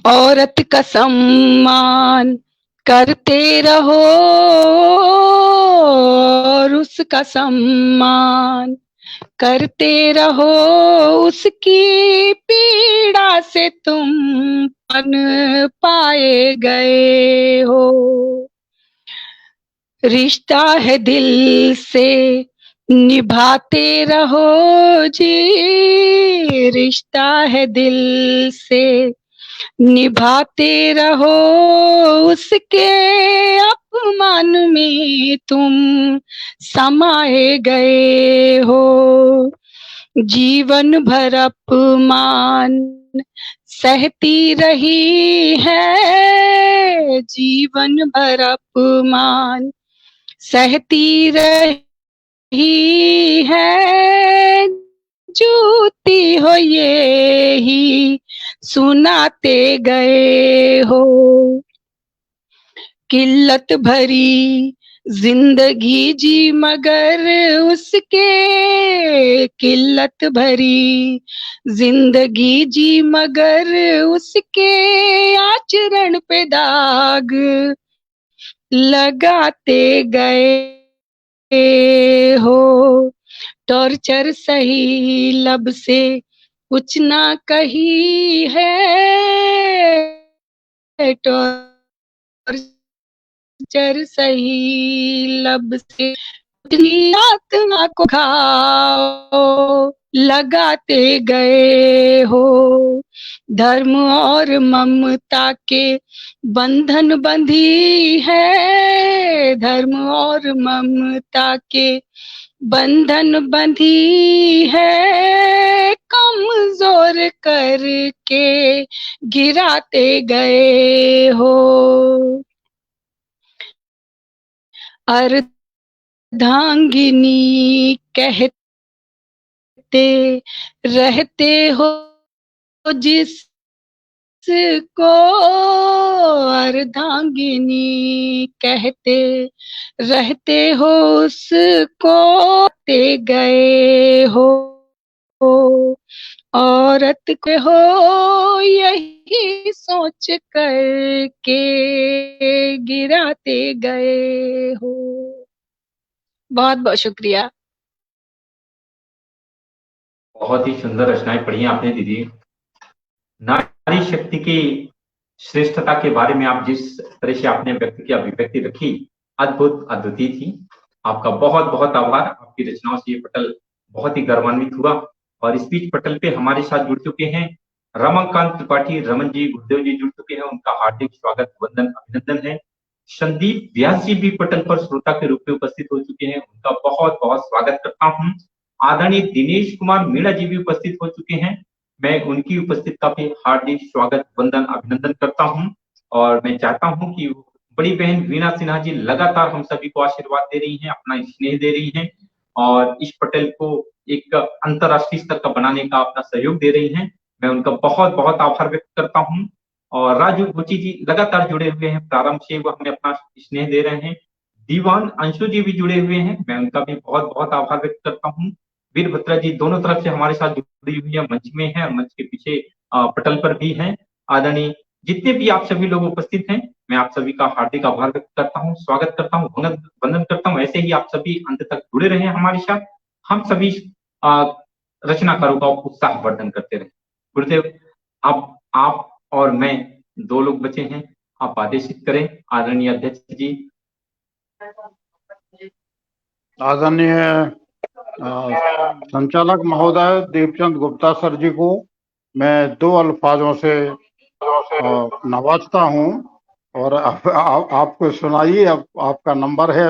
औरत का सम्मान करते रहो और उसका सम्मान करते रहो, उसकी पीड़ा से तुम पन पाए गए हो। रिश्ता है दिल से निभाते रहो जी, रिश्ता है दिल से निभाते रहो, उसके अपमान में तुम समाये गए हो। जीवन भर अपमान सहती रही है, जीवन भर अपमान सहती रही है, जूती हो ये ही सुनाते गए हो। किल्लत भरी जिंदगी जी मगर उसके, किल्लत भरी जिंदगी जी मगर उसके आचरण पे दाग लगाते गए हो। टॉर्चर सही लब से कुछ ना कही है, टॉर्चर सही लब से आत्मा को घाव लगाते गए हो। धर्म और ममता के बंधन बंधी है, धर्म और ममता के बंधन बंधी है, कमजोर करके गिराते गए हो। अर्धांगिनी कहते रहते हो जिसको, अर्धांगिनी कहते रहते हो उसको ते गए हो। औरत को हो यही सोच कर के गिराते गए हो। बहुत बहुत शुक्रिया। बहुत ही सुंदर रचनाएं पढ़ी आपने दीदी। नारी शक्ति की श्रेष्ठता के बारे में आप जिस तरह से आपने व्यक्त की अभिव्यक्ति रखी, अद्भुत अद्वितीय थी। आपका बहुत बहुत आभार। आपकी रचनाओं से ये पटल बहुत ही गौरवान्वित हुआ। और इस बीच पटल पे हमारे साथ जुड़ चुके हैं रमाकांत त्रिपाठी, रमन जी, गुरुदेव जी जुड़ चुके हैं। उनका हार्दिक स्वागत, वंदन, अभिनंदन है। संदीप व्यास जी भी पटल पर श्रोता के रूप में उपस्थित हो चुके हैं। उनका बहुत बहुत स्वागत करता हूँ। आदरणीय दिनेश कुमार मीणा जी भी उपस्थित हो चुके हैं। मैं उनकी उपस्थिति का भी हार्दिक स्वागत, वंदन, अभिनंदन करता हूं। और मैं चाहता हूं कि बड़ी बहन वीणा सिन्हा जी लगातार हम सभी को आशीर्वाद दे रही हैं, अपना स्नेह दे रही हैं और इस पटल को एक अंतरराष्ट्रीय स्तर का बनाने का अपना सहयोग दे रही हैं। मैं उनका बहुत बहुत आभार व्यक्त करता हूं। और राजू गुची जी लगातार जुड़े हुए हैं, प्रारंभ से वो हमें अपना स्नेह दे रहे हैं। दीवान अंशु जी भी जुड़े हुए हैं, मैं उनका भी बहुत बहुत आभार व्यक्त करता हूँ। वीरभद्रा जी दोनों तरफ से हमारे साथ जुड़ी हुई है, मंच में है और मंच के पीछे पटल पर भी है। आदरणीय जितने भी आप सभी लोग उपस्थित हैं, मैं आप सभी का हार्दिक आभार व्यक्त करता हूँ, स्वागत करता हूँ, वंदन करता हूँ। ऐसे ही आप सभी अंत तक जुड़े रहे हमारे साथ, हम सभी रचनाकारों का उत्साहवर्धन करते रहे। गुरुदेव, अब आप और मैं दो लोग बचे हैं, आप आदेशित करें आदरणीय अध्यक्ष जी। आदरणीय संचालक महोदय देवचंद गुप्ता सर जी को मैं दो अल्फाजों से नवाजता हूँ और आपको सुनाइए। अब आपका नंबर है।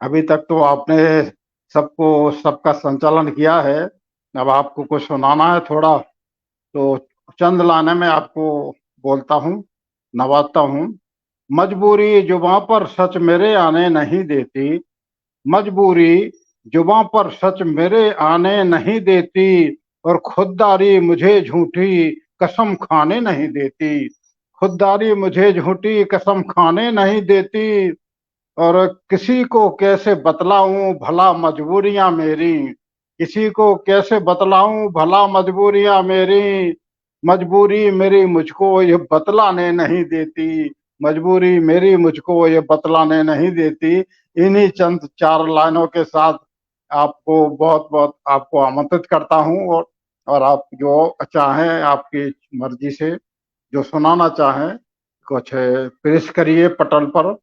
अभी तक तो आपने सबका संचालन किया है। अब आपको कुछ सुनाना है थोड़ा, तो चंद लाने में आपको बोलता हूँ, नवाजता हूँ। मजबूरी जुबां पर सच मेरे आने नहीं देती, मजबूरी जुबां पर सच मेरे आने नहीं देती, और खुददारी मुझे झूठी कसम खाने नहीं देती, खुददारी मुझे झूठी कसम खाने नहीं देती। और किसी को कैसे बतलाऊं भला मजबूरियां मेरी, किसी को कैसे बतलाऊं भला मजबूरियां मेरी, मजबूरी मेरी मुझको ये बतलाने नहीं देती, मजबूरी मेरी मुझको ये बतलाने नहीं देती। इन्हीं चंद चार लाइनों के साथ आपको बहुत बहुत आपको आमंत्रित करता हूं, और आप जो चाहें आपकी मर्जी से जो सुनाना चाहें कुछ पेश करिए पटल पर।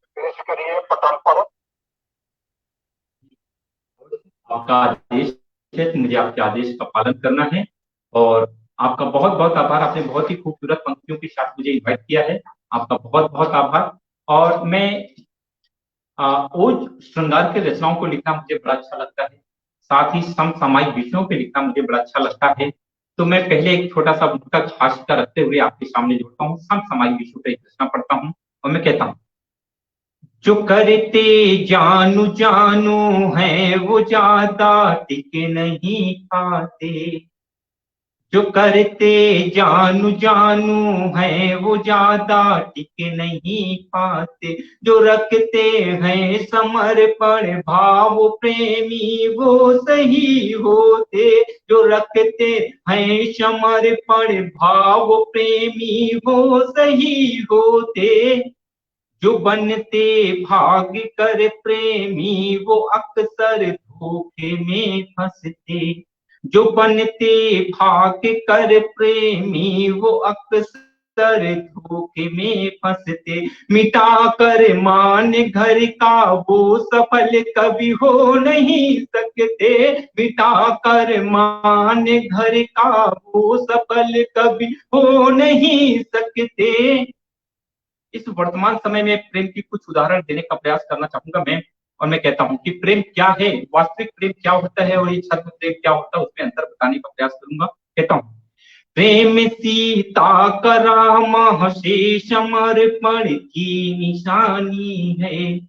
आपका आदेश है तो मुझे आपके आदेश का पालन करना है। और आपका बहुत बहुत आभार, आपने बहुत ही खूबसूरत पंक्तियों के साथ मुझे इन्वाइट किया है। आपका बहुत बहुत आभार। और मैं ओज श्रृंगार के रचनाओं को लिखना मुझे बड़ा अच्छा लगता है, साथ ही समसामयिक विषयों पे लिखना मुझे बड़ा अच्छा लगता है। तो मैं पहले एक छोटा सा मुक्तक हास्य रखते हुए आपके सामने जोड़ता हूँ, समसामयिक विषयों पर एक रचना पढ़ता हूँ और मैं कहता हूँ। जो करते जानू जानू है वो ज्यादा टिक नहीं पाते, जो करते जानू जानू है वो ज्यादा टिक नहीं पाते, जो रखते हैं समर्पण भाव प्रेमी वो सही होते, जो रखते हैं समर्पण भाव प्रेमी वो सही होते, जो बनते भाग कर प्रेमी वो अक्सर धोखे में फंसते, जो बनते भाग कर प्रेमी वो अक्सर धोखे में फंसते, मिटा कर मान घर का वो सफल कभी हो नहीं सकते, मिटा कर मान घर का वो सफल कभी हो नहीं सकते। इस वर्तमान समय में प्रेम की कुछ उदाहरण देने का प्रयास करना चाहूंगा मैं, और मैं कहता हूं कि प्रेम क्या है, वास्तविक प्रेम क्या होता है और ये छद्म प्रेम क्या होता है, उसमें अंतर बताने का प्रयास करूंगा। कहता हूं, प्रेम सीता का राम से समर्पण की निशानी है,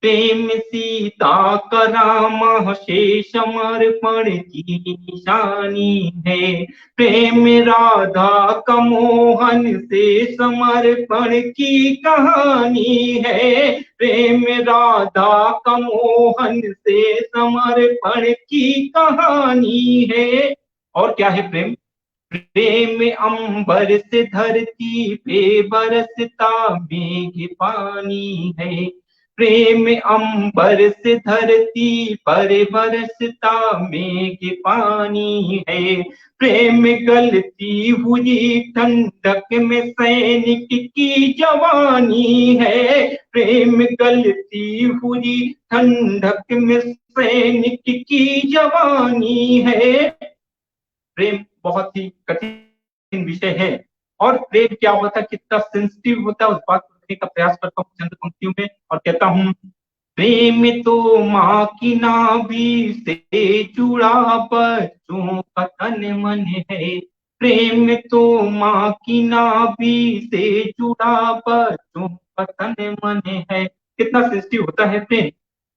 प्रेम सीता का राम से समर्पण की निशानी है, प्रेम राधा का मोहन से समर्पण की कहानी है, प्रेम राधा का मोहन से समर्पण की कहानी है। और क्या है प्रेम? प्रेम अंबर से धरती पे बरसता मेघ पानी है, प्रेम अंबर से धरती पर बरसता मेघ पानी है, प्रेम गलती हुई ठंडक में सैनिक की जवानी है, प्रेम गलती हुई ठंडक में सैनिक की जवानी है। प्रेम बहुत ही कठिन विषय है, और प्रेम क्या होता है, कितना सेंसिटिव होता है, उस बात को देखने का प्रयास करता हूँ चंद पंक्तियों में और कहता हूँ। प्रेम तो माँ की नाभि से जुड़ा बच्चों का तन मन है, प्रेम तो माँ की नाभि से जुड़ा बच्चों का तन मन है। कितना सेंसिटिव होता है प्रेम।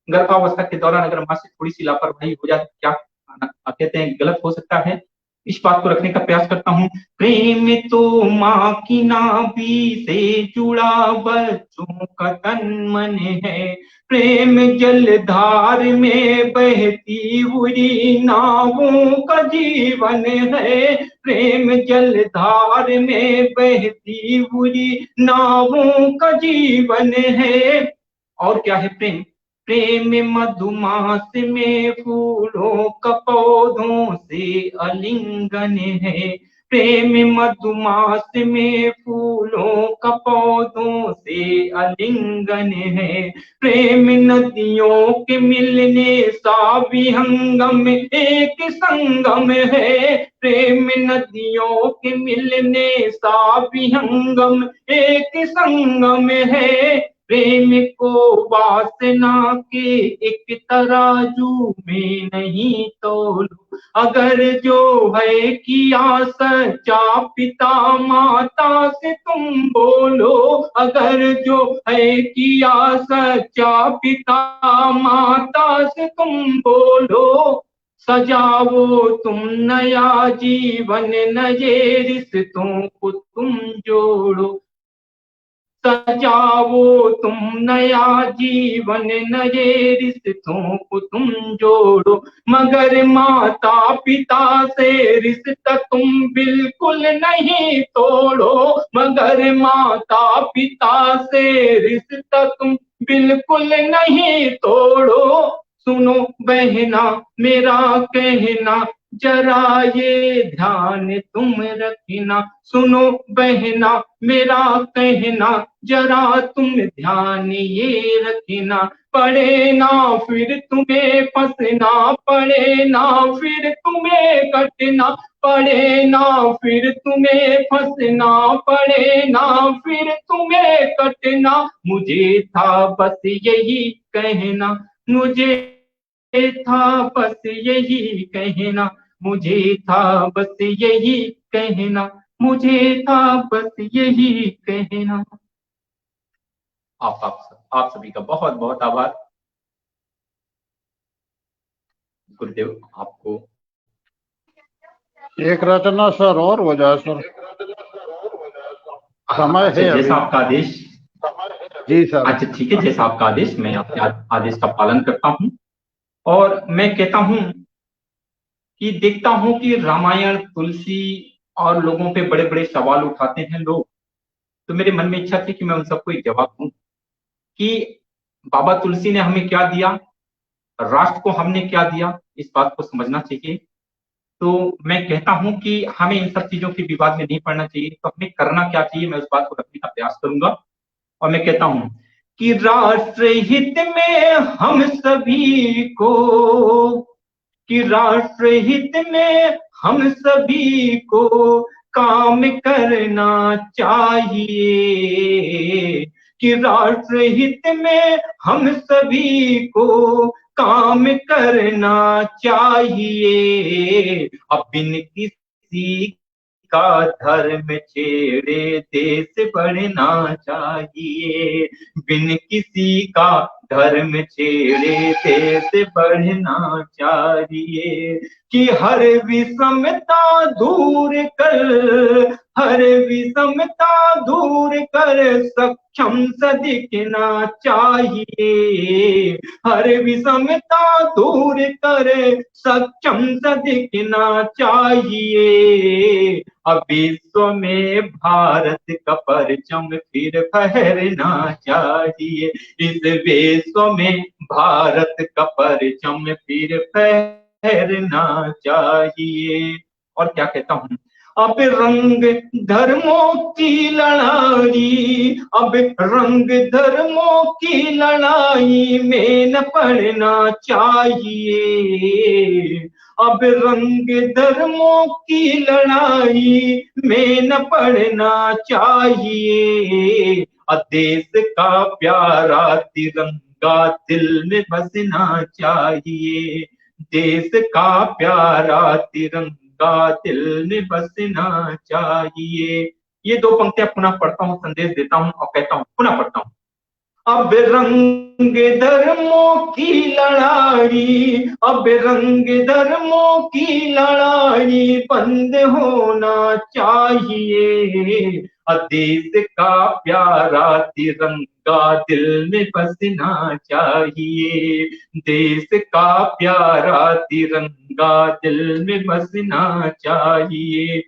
गर्भावस्था के दौरान अगर माँ से थोड़ी सी लापरवाही हो जाए क्या कहते हैं गलत हो सकता है, इस बात को रखने का प्रयास करता हूँ। प्रेम तो माँ की नाभि से जुड़ा बच्चों का तन मन है, प्रेम जलधार में बहती हुई नावों का जीवन है, प्रेम जलधार में बहती हुई नावों का जीवन है। और क्या है प्रेम? प्रेम मधुमास में फूलों का पौधों से अलिंगन है, प्रेम मधुमास में फूलों का पौधों से आलिंगन है। प्रेम नदियों के मिलने सा विहंगम एक संगम है। प्रेम नदियों के मिलने सा विहंगम एक संगम है। प्रेम को वासना के एक तराजू में नहीं तोलो, अगर जो है किया सच्चा पिता माता से तुम बोलो, अगर जो है किया सच्चा पिता माता से तुम बोलो। सजाओ तुम नया जीवन, नए रिश्तों को तुम जोड़ो। सजाओ तुम नया जीवन, नए रिश्तों को तुम जोड़ो। मगर माता पिता से रिश्ता तुम बिल्कुल नहीं तोड़ो, मगर माता पिता से रिश्ता तुम बिल्कुल नहीं तोड़ो। सुनो बहना मेरा कहना, जरा ये ध्यान तुम रखना। सुनो बहना मेरा कहना, जरा तुम ध्यान ये रखना। पड़े ना फिर तुम्हें फंसना, पड़े ना फिर तुम्हें कटना, पड़े ना फिर तुम्हें फंसना, पड़े ना फिर तुम्हें कटना। मुझे था बस यही कहना, मुझे था बस यही कहना, मुझे था बस यही कहना, मुझे था बस यही कहना। आप सभी का बहुत बहुत आभार। गुरुदेव आपको एक रचना सर और हो जाए सर, समय है जैसा आपका आदेश। जी सर। अच्छा ठीक है, जैसा आपका आदेश, मैं आपके आदेश का पालन करता हूँ। और मैं कहता हूँ कि देखता हूँ कि रामायण, तुलसी और लोगों पे बड़े बड़े सवाल उठाते हैं लोग, तो मेरे मन में इच्छा थी कि मैं उन सबको एक जवाब दूं कि बाबा तुलसी ने हमें क्या दिया, राष्ट्र को हमने क्या दिया, इस बात को समझना चाहिए। तो मैं कहता हूं कि हमें इन सब चीजों के विवाद में नहीं पड़ना चाहिए, तो हमें करना क्या चाहिए, मैं उस बात को रखने का प्रयास करूंगा। और मैं कहता हूं कि राष्ट्र हित में हम सभी को, कि राष्ट्र हित में हम सभी को काम करना चाहिए, कि राष्ट्र हित में हम सभी को काम करना चाहिए। अब बिन किसी का धर्म छेड़े देश बढ़ना चाहिए, बिन किसी का धर्म छेड़े देश बढ़ना चाहिए। कि हर विषमता दूर कर, हर विषमता दूर कर सक्षम सा दिखना चाहिए, हर विषमता दूर कर सक्षम सा दिखना चाहिए। अब विश्व में भारत का परचम फिर फहरना चाहिए, इस विश्व में भारत का परचम फिर फहरना चाहिए। और क्या कहता हूँ, अब रंग धर्मों की लड़ाई, अब रंग धर्मों की लड़ाई में न पड़ना चाहिए, अब रंग धर्मों की लड़ाई में न पड़ना चाहिए। देश का प्यारा तिरंगा दिल में बसना चाहिए, देश का प्यारा तिरंगा दिल में बसना चाहिए। ये दो पंक्तियां पुनः पढ़ता हूँ, संदेश देता हूँ और कहता हूँ, पुनः पढ़ता हूँ। अब रंग धर्मों की लड़ाई, अब रंग धर्मों की लड़ाई बंद होना चाहिए। देश का प्यारा तिरंगा दिल में बसना चाहिए, देश का प्यारा तिरंगा दिल में बसना चाहिए।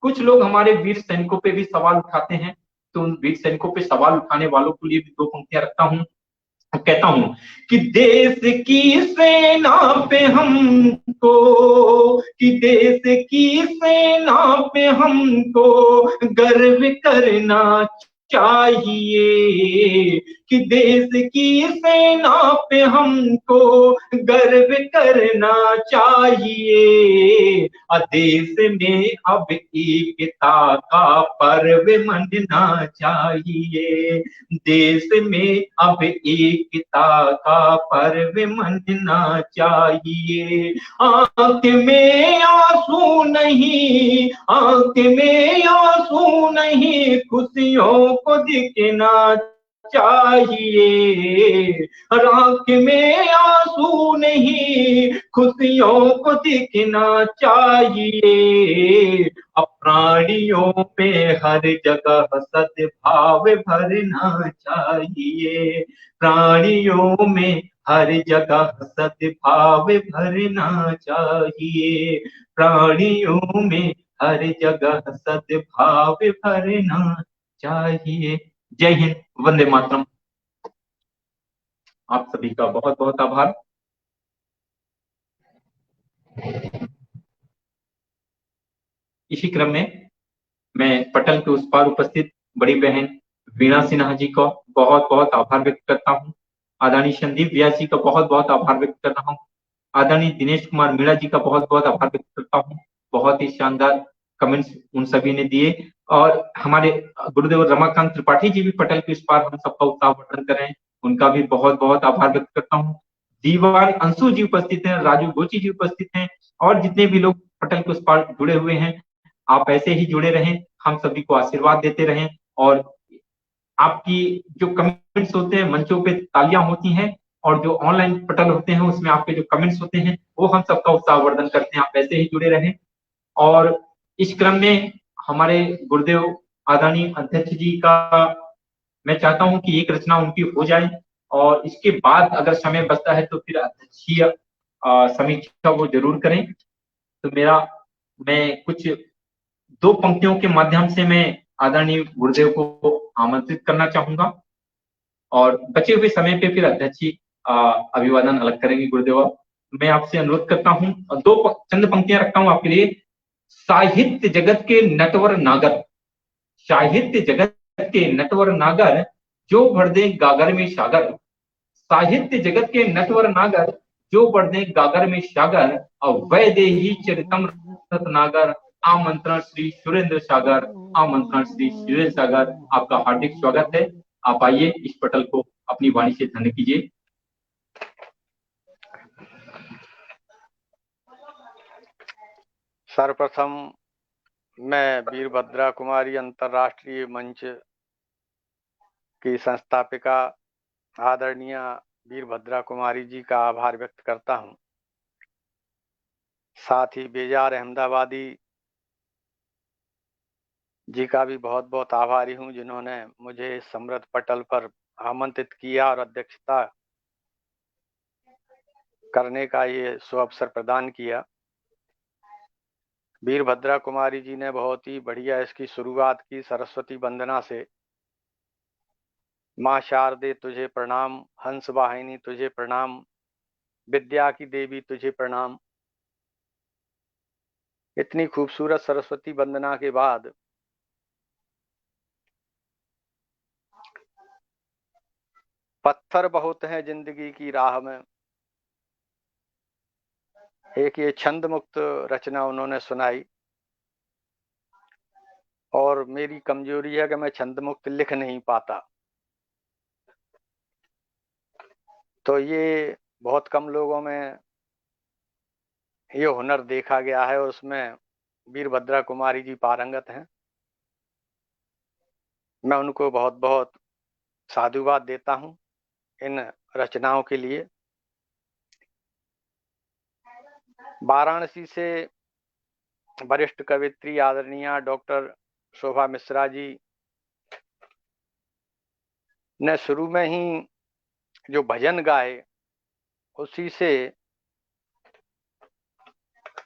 कुछ लोग हमारे वीर सैनिकों पे भी सवाल उठाते हैं, तो उन वीर सैनिकों पे सवाल उठाने वालों के लिए भी दो पंक्तियां रखता हूं। कहता हूं कि देश की सेना पे हमको, कि देश की सेना पे हमको गर्व करना चाहिए, कि देश की सेना पे हमको गर्व करना चाहिए। देश में अब एकता का पर्व मनना चाहिए, देश में अब एकता का पर्व मनना चाहिए। आंख में आंसू नहीं, आंख में आंसू नहीं, खुशियों को दिखना चाहिए। आंख में आंसू नहीं, खुशियों को दिखना चाहिए। प्राणियों पे हर जगह सद्भाव भरना चाहिए, प्राणियों में हर जगह सद्भाव भरना चाहिए, प्राणियों में हर जगह सद्भाव भरना चाहिए। जय हिंद, वंदे मातरम। आप सभी का बहुत बहुत आभार। इसी क्रम में मैं पटल के उस पार उपस्थित बड़ी बहन वीणा सिन्हा जी का बहुत बहुत आभार व्यक्त करता हूं। आदरणीय संदीप व्यास जी का बहुत बहुत आभार व्यक्त कर रहा हूं। आदरणीय दिनेश कुमार मीणा जी का बहुत बहुत आभार व्यक्त करता हूं। बहुत ही शानदार कमेंट्स उन सभी ने दिए। और हमारे गुरुदेव रमाकांत त्रिपाठी जी भी पटल के उस पार हम सबका उत्साहवर्धन कर रहे हैं, उनका भी बहुत बहुत आभार व्यक्त करता हूँ। दीवान अंशु जी उपस्थित हैं, राजू गोची जी उपस्थित हैं, और जितने भी लोग पटल के उस पार जुड़े हुए हैं, आप ऐसे ही जुड़े रहें, हम सभी को आशीर्वाद देते रहें। और आपकी जो कमेंट्स होते हैं, मंचों पे तालियां होती हैं, और जो ऑनलाइन पटल होते हैं उसमें आपके जो कमेंट्स होते हैं वो हम सबका उत्साहवर्धन करते हैं। आप ऐसे ही जुड़े रहें। और इस क्रम में हमारे गुरुदेव आदरणीय अध्यक्ष जी का मैं चाहता हूं कि एक रचना उनकी हो जाए, और इसके बाद अगर समय बचता है तो फिर अध्यक्षीय समीक्षा वो जरूर करें। तो मैं कुछ 2 पंक्तियों के माध्यम से मैं आदरणीय गुरुदेव को आमंत्रित करना चाहूंगा, और बचे हुए समय पे फिर अध्यक्षी अभिवादन अलग करेंगे। गुरुदेव, मैं आपसे अनुरोध करता हूं, 2 चंद पंक्तियां रखता हूं आपके लिए। साहित्य जगत के नटवर नागर, साहित्य जगत के नटवर नागर, जो भर दे गागर में सागर। साहित्य जगत के नटवर नागर, जो भर दे गागर में सागर। और वैदेही चरितम रत्नागर, आमंत्रण श्री सुरेंद्र सागर, आमंत्रण श्री सुरेंद्र सागर। आपका हार्दिक स्वागत है। आप आइए, इस पटल को अपनी वाणी से धन्य कीजिए। सर्वप्रथम मैं वीरभद्रा कुमारी अंतर्राष्ट्रीय मंच की संस्थापिका आदरणीय वीरभद्रा कुमारी जी का आभार व्यक्त करता हूं। साथ ही बेजार अहमदाबादी जी का भी बहुत बहुत आभारी हूं, जिन्होंने मुझे समृद्ध पटल पर आमंत्रित किया और अध्यक्षता करने का ये सुअवसर प्रदान किया। वीरभद्रा कुमारी जी ने बहुत ही बढ़िया इसकी शुरुआत की सरस्वती वंदना से। माँ शारदे तुझे प्रणाम, हंस वाहिनी तुझे प्रणाम, विद्या की देवी तुझे प्रणाम। इतनी खूबसूरत सरस्वती वंदना के बाद पत्थर बहुत हैं जिंदगी की राह में, एक ये छंद मुक्त रचना उन्होंने सुनाई। और मेरी कमजोरी है कि मैं छंद मुक्त लिख नहीं पाता, तो ये बहुत कम लोगों में ये हुनर देखा गया है, और उसमें वीरभद्रा कुमारी जी पारंगत हैं। मैं उनको बहुत बहुत साधुवाद देता हूं इन रचनाओं के लिए। वाराणसी से वरिष्ठ कवित्री आदरणीय डॉक्टर शोभा मिश्रा जी ने शुरू में ही जो भजन गाए, उसी से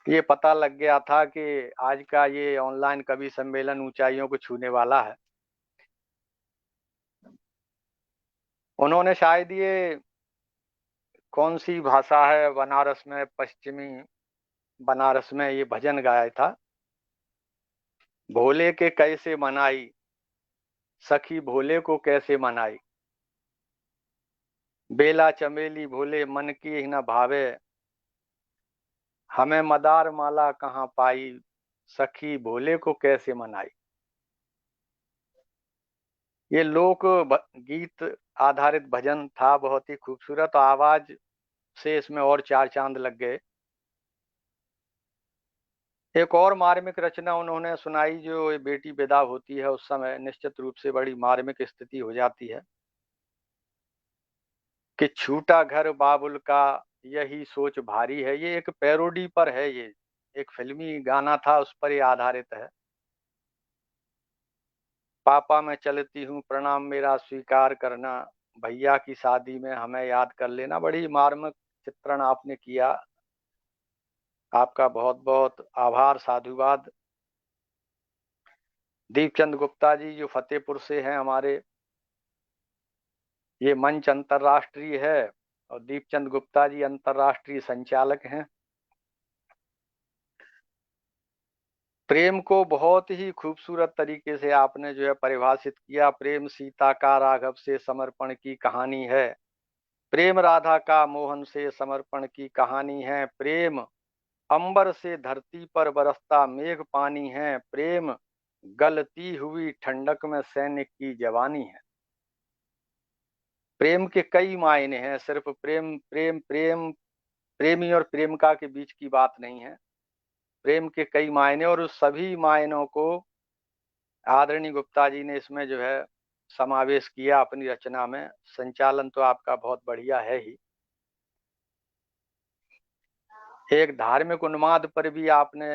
ये पता लग गया था कि आज का ये ऑनलाइन कवि सम्मेलन ऊंचाइयों को छूने वाला है। उन्होंने शायद ये कौन सी भाषा है, बनारस में, पश्चिमी बनारस में ये भजन गाया था, भोले के कैसे मनाई सखी भोले को कैसे मनाई, बेला चमेली भोले मन की ही न भावे, हमें मदार माला कहाँ पाई सखी भोले को कैसे मनाई। ये लोक गीत आधारित भजन था, बहुत ही खूबसूरत, आवाज से इसमें और चार चांद लग गए। एक और मार्मिक रचना उन्होंने सुनाई, जो ये बेटी विदा होती है उस समय निश्चित रूप से बड़ी मार्मिक स्थिति हो जाती है कि छूटा घर बाबुल का यही सोच भारी है। ये एक पैरोडी पर है, ये एक फिल्मी गाना था, उस पर ये आधारित है। पापा मैं चलती हूँ प्रणाम मेरा स्वीकार करना, भैया की शादी में हमें याद कर लेना। बड़ी मार्मिक चित्रण आपने किया, आपका बहुत बहुत आभार, साधुवाद। दीपचंद गुप्ता जी जो फतेहपुर से हैं हमारे, ये मंच अंतर्राष्ट्रीय है और दीपचंद गुप्ता जी अंतर्राष्ट्रीय संचालक हैं। प्रेम को बहुत ही खूबसूरत तरीके से आपने जो है परिभाषित किया। प्रेम सीता का राघव से समर्पण की कहानी है, प्रेम राधा का मोहन से समर्पण की कहानी है, प्रेम अंबर से धरती पर बरसता मेघ पानी है, प्रेम गलती हुई ठंडक में सैनिक की जवानी है। प्रेम के कई मायने हैं, सिर्फ प्रेम प्रेम प्रेम प्रेमी और प्रेमिका के बीच की बात नहीं है। प्रेम के कई मायने, और उस सभी मायनों को आदरणीय गुप्ता जी ने इसमें जो है समावेश किया अपनी रचना में। संचालन तो आपका बहुत बढ़िया है ही। एक धार्मिक उन्माद पर भी आपने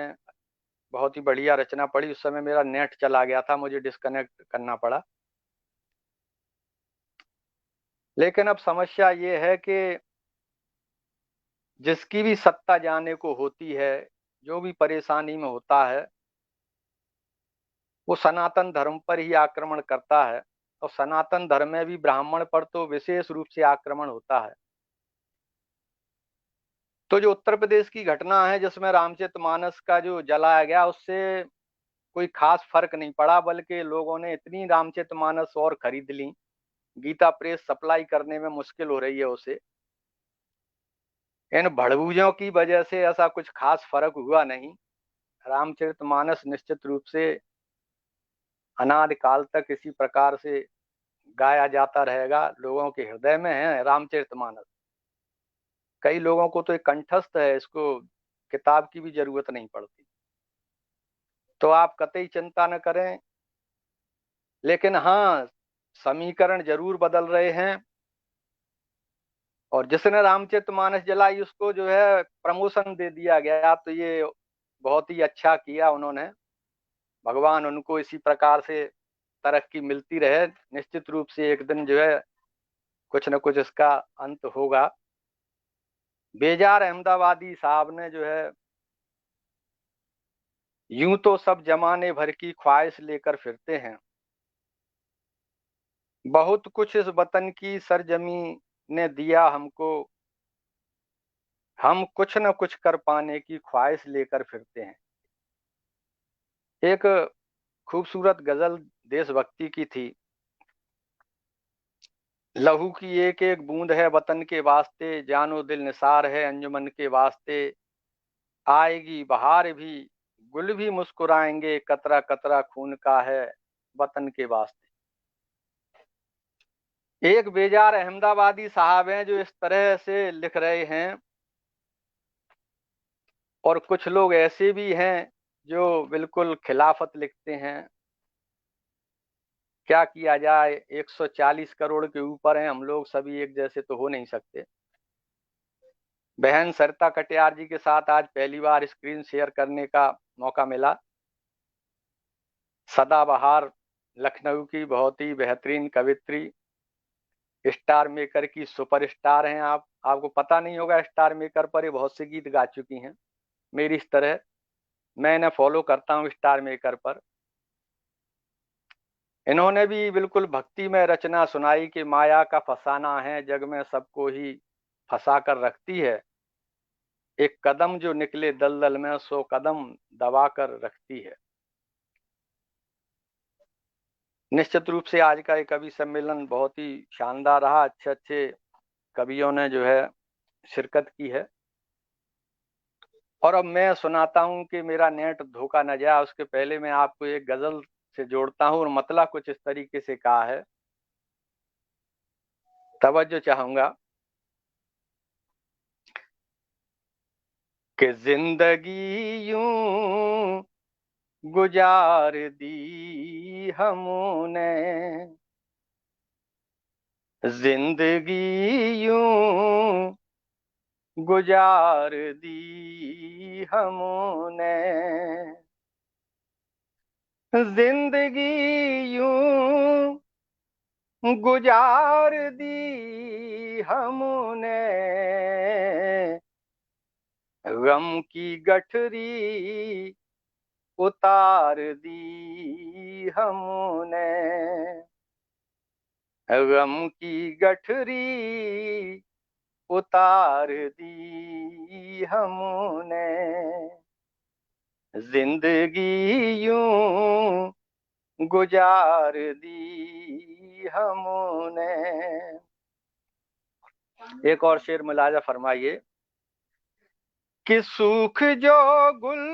बहुत ही बढ़िया रचना पढ़ी। उस समय मेरा नेट चला गया था, मुझे डिस्कनेक्ट करना पड़ा। लेकिन अब समस्या ये है कि जिसकी भी सत्ता जाने को होती है, जो भी परेशानी में होता है, वो सनातन धर्म पर ही आक्रमण करता है। और सनातन धर्म में भी ब्राह्मण पर तो विशेष रूप से आक्रमण होता है। तो जो उत्तर प्रदेश की घटना है जिसमें रामचरितमानस का जो जलाया गया, उससे कोई खास फर्क नहीं पड़ा, बल्कि लोगों ने इतनी रामचरितमानस और खरीद ली, गीता प्रेस सप्लाई करने में मुश्किल हो रही है उसे। इन भड़बूजों की वजह से ऐसा कुछ खास फर्क हुआ नहीं। रामचरितमानस निश्चित रूप से अनादि काल तक इसी प्रकार से गाया जाता रहेगा। लोगों के हृदय में है रामचरितमानस। कई लोगों को तो एक कंठस्थ है, इसको किताब की भी जरूरत नहीं पड़ती। तो आप कतई चिंता न करें। लेकिन हाँ, समीकरण जरूर बदल रहे हैं। और जिसने रामचरितमानस जलाई उसको जो है प्रमोशन दे दिया गया, तो ये बहुत ही अच्छा किया उन्होंने। भगवान उनको इसी प्रकार से तरक्की मिलती रहे। निश्चित रूप से एक दिन जो है कुछ न कुछ इसका अंत होगा। बेजार अहमदाबादी साहब ने जो है, यूं तो सब जमाने भर की ख्वाहिश लेकर फिरते हैं, बहुत कुछ इस वतन की सरजमी ने दिया हमको, हम कुछ न कुछ कर पाने की ख्वाहिश लेकर फिरते हैं। एक खूबसूरत गजल देशभक्ति की थी। लहू की एक एक बूंद है वतन के वास्ते, जानो दिल निसार है अंजुमन के वास्ते, आएगी बहार भी गुल भी मुस्कुराएंगे, कतरा कतरा खून का है वतन के वास्ते। एक बेजार अहमदाबादी साहब हैं जो इस तरह से लिख रहे हैं, और कुछ लोग ऐसे भी हैं जो बिल्कुल खिलाफत लिखते हैं। क्या किया जाए, 140 करोड़ के ऊपर हैं हम लोग, सभी एक जैसे तो हो नहीं सकते। बहन सरिता कटियार जी के साथ आज पहली बार स्क्रीन शेयर करने का मौका मिला। सदाबहार लखनऊ की बहुत ही बेहतरीन कवित्री, स्टार मेकर की सुपरस्टार हैं आप। आपको पता नहीं होगा, स्टार मेकर पर ये बहुत से गीत गा चुकी हैं मेरी इस तरह। मैं इन्हें फॉलो करता हूँ स्टार मेकर पर। इन्होंने भी बिल्कुल भक्ति में रचना सुनाई कि माया का फसाना है, जग में सबको ही फंसा कर रखती है। एक कदम जो निकले दलदल में, 100 कदम दबा कर रखती है। निश्चित रूप से आज का ये कवि सम्मेलन बहुत ही शानदार रहा। अच्छे अच्छे कवियों ने जो है शिरकत की है। और अब मैं सुनाता हूं कि मेरा नेट धोखा न जाए, उसके पहले मैं आपको एक गजल से जोड़ता हूं और मतलब कुछ इस तरीके से कहा है, तवज्जो चाहूंगा कि जिंदगी यूं गुजार दी हमने, जिंदगी यूं गुजार दी हमने, जिंदगी यूं गुजार दी हमने, गम की गठरी उतार दी हमने, गम की गठरी उतार दी हमने, जिंदगी यूं गुजार दी हमने। एक और शेर मुलाजा फरमाइए कि सूख जो गुल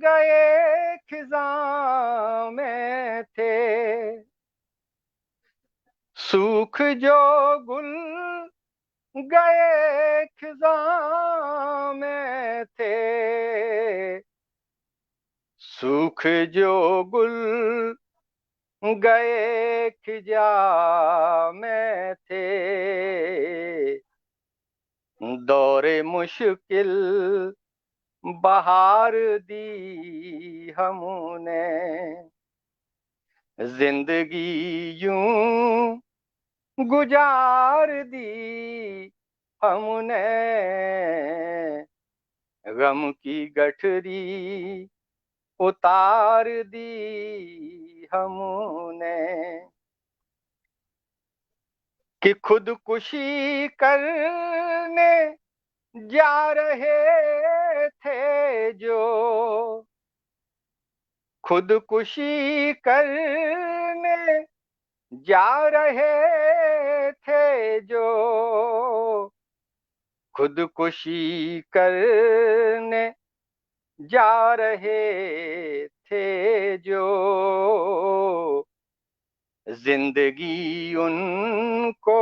गए खिज़ां में थे, सूख जो गुल गए खिज़ां में थे, सूख जो गुल गए खिज़ां में थे, दौरे मुश्किल बहार दी हमने, जिंदगी यूं गुजार दी हमने, गम की गठरी उतार दी हमने, कि खुदकुशी करने जा रहे थे जो, खुदकुशी करने जा रहे थे जो, खुदकुशी करने जा रहे थे जो, जिंदगी उनको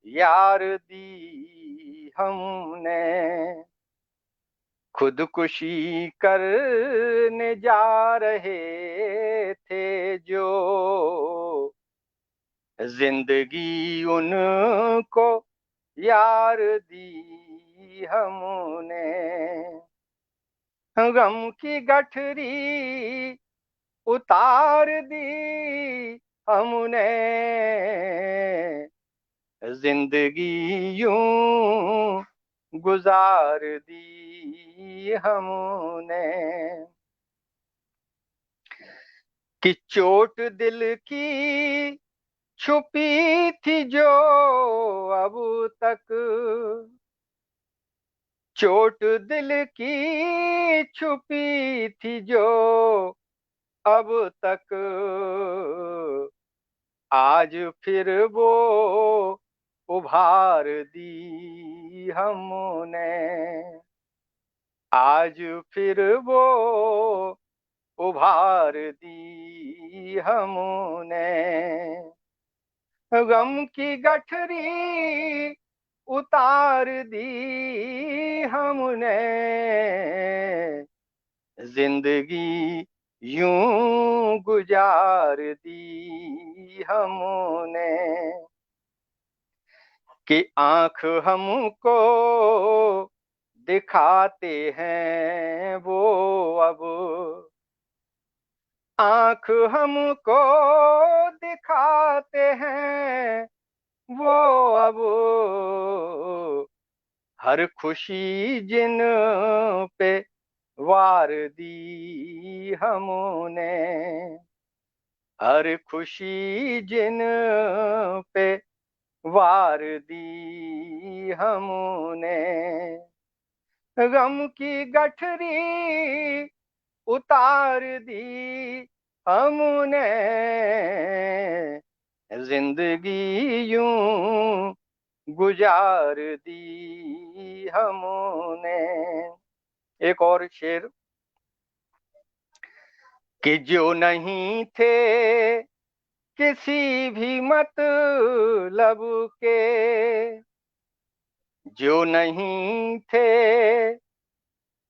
यार दी हमने, खुदकुशी करने जा रहे थे जो, जिंदगी उनको यार दी हमने, गम की गठरी उतार दी हमने, जिंदगी यूं गुजार दी हमने, कि चोट दिल की छुपी थी जो अब तक, चोट दिल की छुपी थी जो अब तक, आज फिर वो उभार दी हमने, आज फिर वो उभार दी हमने, गम की गठरी उतार दी हमने, जिंदगी यूं गुजार दी हमने, कि आंख हमको दिखाते हैं वो अब, आंख हमको दिखाते हैं वो अब, हर खुशी जिन पे वार दी हमने, हर खुशी जिन पे वार दी हमने, गम की गठरी उतार दी हमने, जिंदगी यूं गुजार दी हमने। एक और शेर कि जो नहीं थे किसी भी मतलब के, जो नहीं थे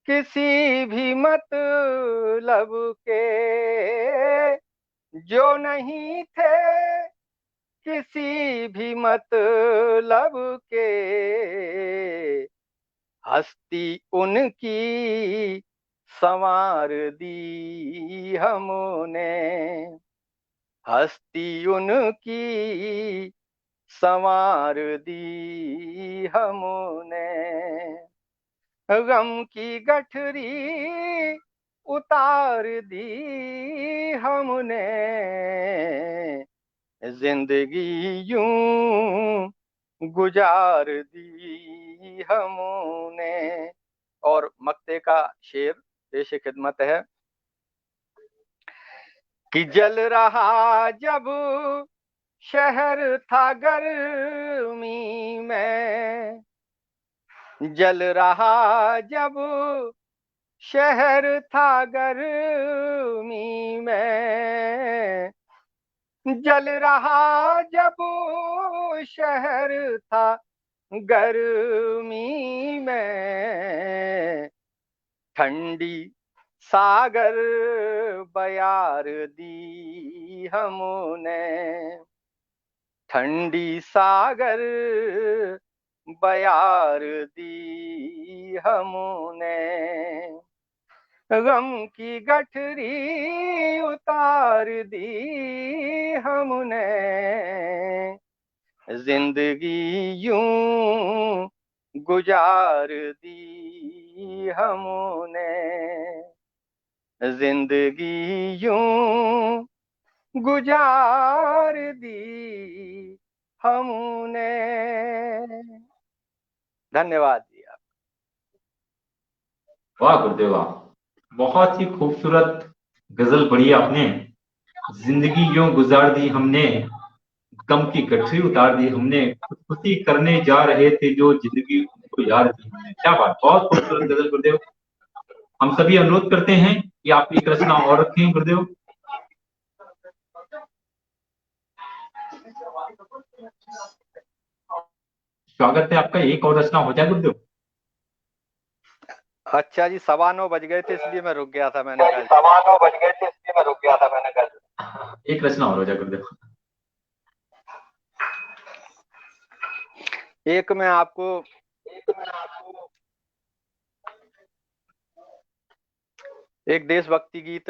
किसी भी मतलब के, जो नहीं थे किसी भी मतलब के, हस्ती उनकी संवार दी हमने, हस्ती उनकी संवार दी हमने, गम की गठरी उतार दी हमने, जिंदगी यूं गुजार दी हमने। और मक्ते का शेर पेश खिदमत है कि जल रहा जब शहर था गर्मी में, जल रहा जब शहर था गर्मी में, जल रहा जब शहर था गर्मी में, ठंडी सागर बयार दी हमने, ठंडी सागर बयार दी हमने, गम की गठरी उतार दी हमने, जिंदगी यूं गुजार दी हमने, जिंदगी यूं गुजार दी हमने। धन्यवाद जी। आप वाह गुरुदेव वाह, बहुत ही खूबसूरत गजल पढ़ी आपने। जिंदगी यूं गुजार दी हमने, गम की गठरी उतार दी हमने, खुदकुशी करने जा रहे थे जो जिंदगी को यार दी हमने। क्या बात, बहुत खूबसूरत गजल गुरुदेव। हम सभी अनुरोध करते हैं कि आप एक रचना और रखें गुरुदेव। स्वागत है आपका, एक और रचना हो जाए गुरुदेव। अच्छा जी, 9:15 बज गए थे इसलिए मैं रुक गया था। मैंने कहा 9:15 बज गए थे इसलिए मैं रुक गया था। मैंने कहा एक रचना और हो जाए गुरुदेव। एक मैं आपको एक देशभक्ति गीत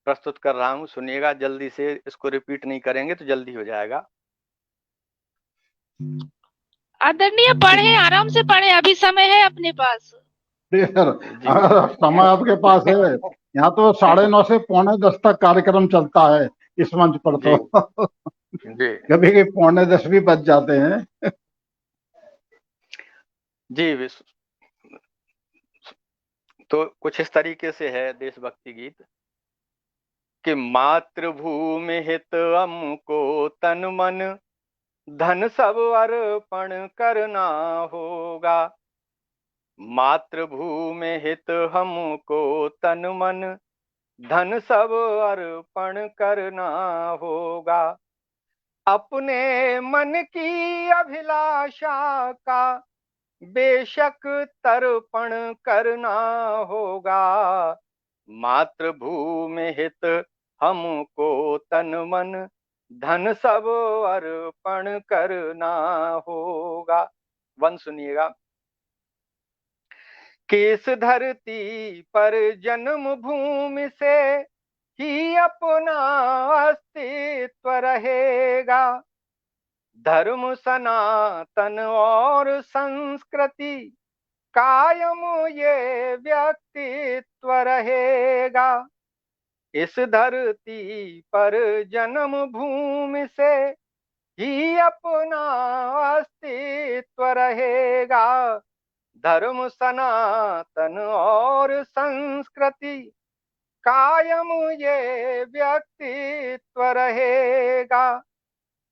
प्रस्तुत कर रहा हूं, सुनिएगा जल्दी से। इसको रिपीट नहीं करेंगे तो जल्दी हो जाएगा। आदरणीय पढ़े, आराम से पढ़े, अभी समय है अपने पास। समय आपके पास है। यहाँ तो 9:30 से 9:45 तक कार्यक्रम चलता है इस मंच पर। तो कभी कभी 9:45 भी बच जाते हैं जी। तो कुछ इस तरीके से है देशभक्ति गीत कि मातृभूमि हित हमको तन मन धन सब अर्पण करना होगा, मातृभूमि हित हमको तन मन धन सब अर्पण करना होगा, अपने मन की अभिलाषा का बेशक तर्पण करना होगा, मातृभूमि हित हमको तन मन धन सब अर्पण करना होगा। वन सुनिएगा कि इस धरती पर जन्म भूमि से ही अपना अस्तित्व रहेगा, धर्म सनातन और संस्कृति कायम ये व्यक्तित्व रहेगा, इस धरती पर जन्म भूमि से ही अपना अस्तित्व रहेगा। धर्म सनातन और संस्कृति कायम ये व्यक्तित्व रहेगा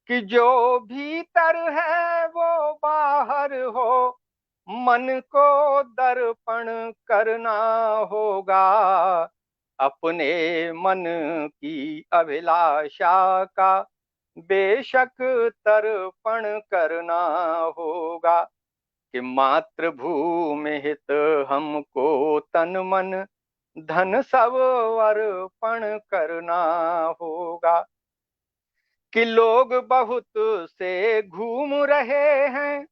कि जो भीतर है वो बाहर हो, मन को दर्पण करना होगा। अपने मन की अभिलाषा का बेशक तर्पण करना होगा कि मातृभूमि हित हमको तन मन धन सब अर्पण करना होगा। कि लोग बहुत से घूम रहे हैं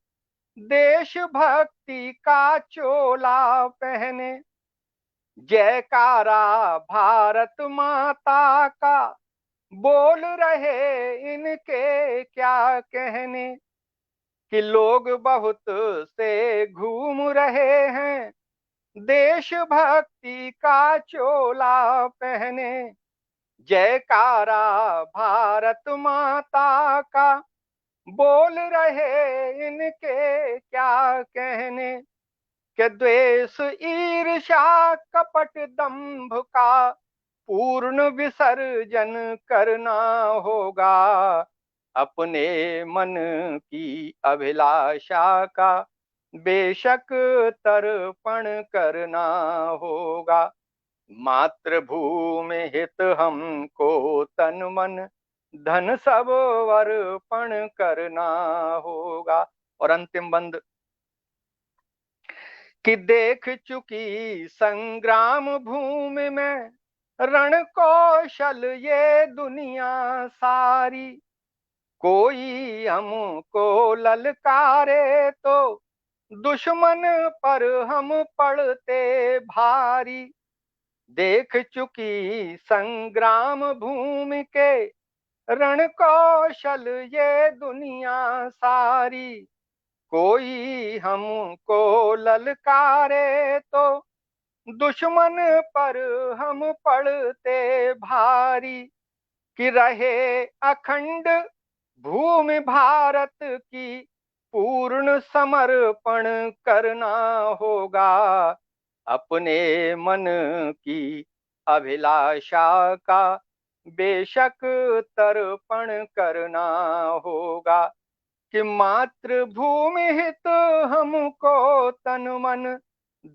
देशभक्ति का चोला पहने, जयकारा भारत माता का बोल रहे इनके क्या कहने। कि लोग बहुत से घूम रहे हैं देशभक्ति का चोला पहने, जयकारा भारत माता का बोल रहे इनके क्या कहने। कि द्वेष ईर्ष्या कपट दंभ का पूर्ण विसर्जन करना होगा। अपने मन की अभिलाषा का बेशक तर्पण करना होगा। मातृभूमि हित हमको तन मन धन सब अर्पण करना होगा। और अंतिम बंद कि देख चुकी संग्राम भूमि में रण कौशल ये दुनिया सारी, कोई हमको ललकारे तो दुश्मन पर हम पड़ते भारी। देख चुकी संग्राम भूमि के रण कौशल ये दुनिया सारी, कोई हमको ललकारे तो दुश्मन पर हम पड़ते भारी। कि रहे अखंड भूमि भारत की पूर्ण समर्पण करना होगा। अपने मन की अभिलाषा का बेशक तर्पण करना होगा। कि मातृभूमि हित हमको तन मन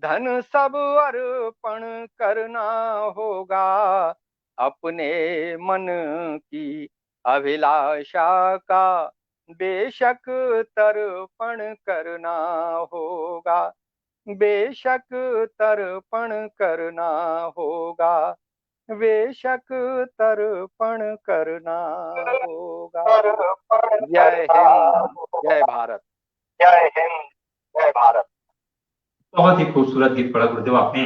धन सब अर्पण करना होगा। अपने मन की अभिलाषा का बेशक तर्पण करना होगा, बेशक तर्पण करना होगा, बेशक तर्पण करना होगा। जय हिंद, जय भारत। जय हिंद, जय भारत। बहुत ही खूबसूरत गीत पढ़ा गुरुदेव आपने।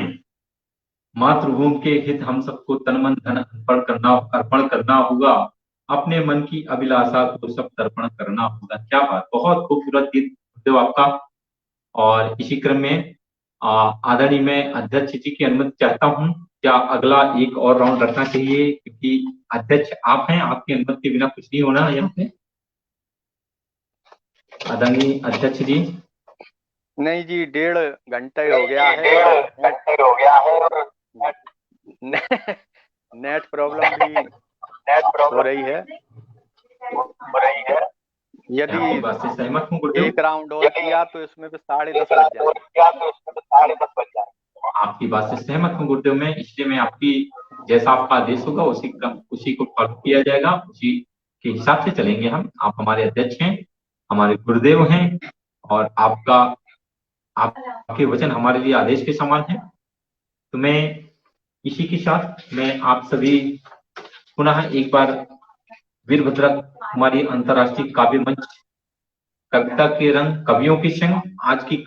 मातृभूमि के हित हम सबको तन मन धन अर्पण करना होगा, अपने मन की अभिलाषा को सब तर्पण करना होगा। क्या बात, बहुत खूबसूरत गीत गुरुदेव आपका। और इसी क्रम में आदरणीय मैं अध्यक्ष जी की अनुमति चाहता हूँ। क्या अगला एक और राउंड रखना चाहिए, क्योंकि अध्यक्ष आप हैं, आपकी अनुमति के बिना कुछ नहीं होना यहाँ पे। आदरणीय अध्यक्ष जी। नहीं जी, 1.5 घंटे हो गया है, नेट प्रॉब्लम भी हो रही है। यदि बात से सहमत हूँ गुरुदेव। एक राउंड और किया तो इसमें भी 10:30 बज जाएंगे। आपकी बात से सहमत हूँ गुरुदेव मैं, इसलिए मैं आपकी जैसा आपका आदेश होगा उसी को फॉलो किया जाएगा, उसी के हिसाब से चलेंगे हम। आप हमारे अध्यक्ष हैं, हमारे गुरुदेव हैं, और आपके वचन हमारे लिए आदेश के समान है। तो मैं इसी के साथ मैं आप सभी पुनः एक बार वीरभद्रा कुमारी अंतर्राष्ट्रीय काव्य मंच कविता के रंग कवियों के संग आज की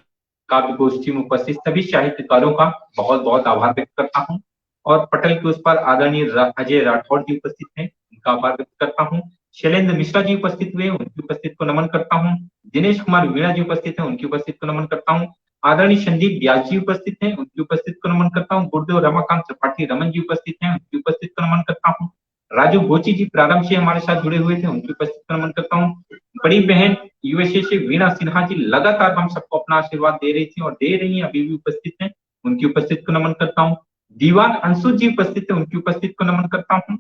काव्य गोष्ठी में उपस्थित सभी साहित्यकारों का बहुत बहुत आभार व्यक्त करता हूँ। और पटल के उस पर आदरणीय अजय राठौड़ जी उपस्थित हैं, उनका आभार व्यक्त करता हूँ। शैलेंद्र मिश्रा जी उपस्थित हुए, उनकी उपस्थित को नमन करता हूँ। दिनेश कुमार वीणा जी उपस्थित हैं, उनकी उपस्थित को नमन करता हूँ। आदरणीय संदीप व्यास जी उपस्थित हैं, उनकी उपस्थित को नमन करता हूँ। गुरुदेव रमाकांत त्रिपाठी रमन जी उपस्थित हैं, उनकी उपस्थित को नमन करता हूँ। राजू गोची जी प्रारंभ से हमारे साथ जुड़े हुए थे, उनकी उपस्थित को नमन करता हूँ। बड़ी बहन यूएसए से वीणा सिन्हा जी लगातार हम सबको अपना आशीर्वाद दे रही थी और दे रही हैं, अभी भी उपस्थित हैं, उनकी उपस्थित को नमन करता हूँ। दीवान अंशु जी उपस्थित है, उनकी उपस्थित को नमन करता हूँ।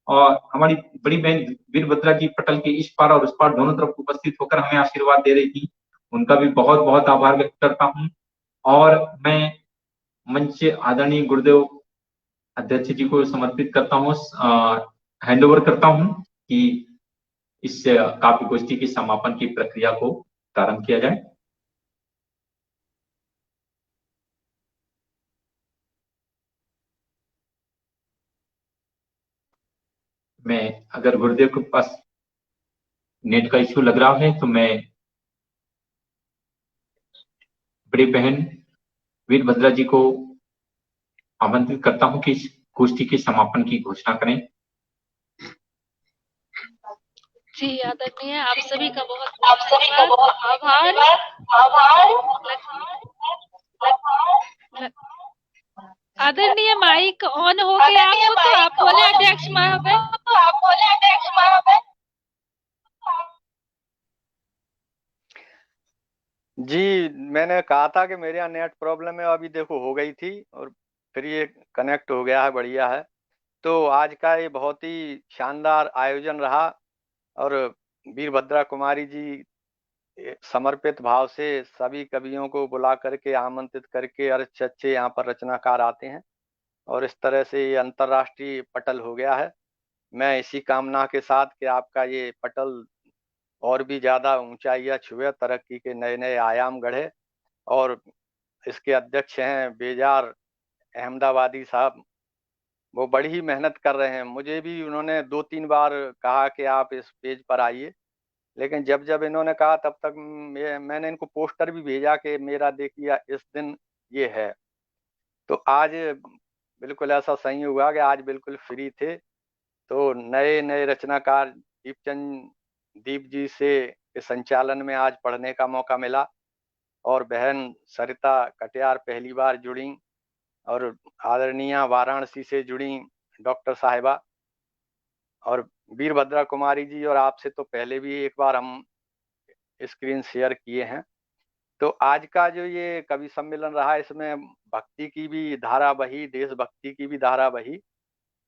और हमारी बड़ी बहन वीरभद्रा जी पटल के इस पार और उस पार दोनों तरफ उपस्थित होकर हमें आशीर्वाद दे रही थी, उनका भी बहुत बहुत आभार व्यक्त करता हूँ। और मैं मंच से आदरणीय गुरुदेव अध्यक्ष जी को समर्पित करता हूँ, हैंड ओवर करता हूँ कि इस काव्य गोष्ठी की समापन की प्रक्रिया को प्रारंभ किया जाए। मैं अगर गुरुदेव के पास नेट का इश्यू लग रहा है तो मैं बड़ी बहन वीरभद्रा जी को आमंत्रित करता हूं कि इस गोष्ठी के समापन की घोषणा करें। जी आदरणीय, आप सभी का बहुत आभार। आदरणीय माइक ऑन हो गया आपको, तो आप बोले अध्यक्ष महोदय। जी, मैंने कहा था कि मेरे यहाँ नेट प्रॉब्लम है, अभी देखो हो गई थी और फिर ये कनेक्ट हो गया है, बढ़िया है। तो आज का ये बहुत ही शानदार आयोजन रहा और वीरभद्रा कुमारी जी समर्पित भाव से सभी कवियों को बुला करके आमंत्रित करके और अच्छे यहाँ पर रचनाकार आते हैं और इस तरह से ये अंतर्राष्ट्रीय पटल हो गया है। मैं इसी कामना के साथ कि आपका ये पटल और भी ज्यादा ऊंचाइयां छुए, तरक्की के नए नए आयाम गढ़े। और इसके अध्यक्ष हैं बेजार अहमदाबादी साहब, वो बड़ी ही मेहनत कर रहे हैं। मुझे भी उन्होंने 2-3 बार कहा कि आप इस पेज पर आइए, लेकिन जब जब इन्होंने कहा तब तक मैंने इनको पोस्टर भी भेजा कि मेरा देखिए इस दिन ये है। तो आज बिल्कुल ऐसा सही हुआ कि आज बिल्कुल फ्री थे, तो नए नए रचनाकार दीप जी से के संचालन में आज पढ़ने का मौका मिला और बहन सरिता कटियार पहली बार जुड़ी और आदरणीय वाराणसी से जुड़ी डॉक्टर साहिबा और वीरभद्रा कुमारी जी, और आपसे तो पहले भी एक बार हम स्क्रीन शेयर किए हैं। तो आज का जो ये कवि सम्मेलन रहा, इसमें भक्ति की भी धारा बही, देशभक्ति की भी धारा बही,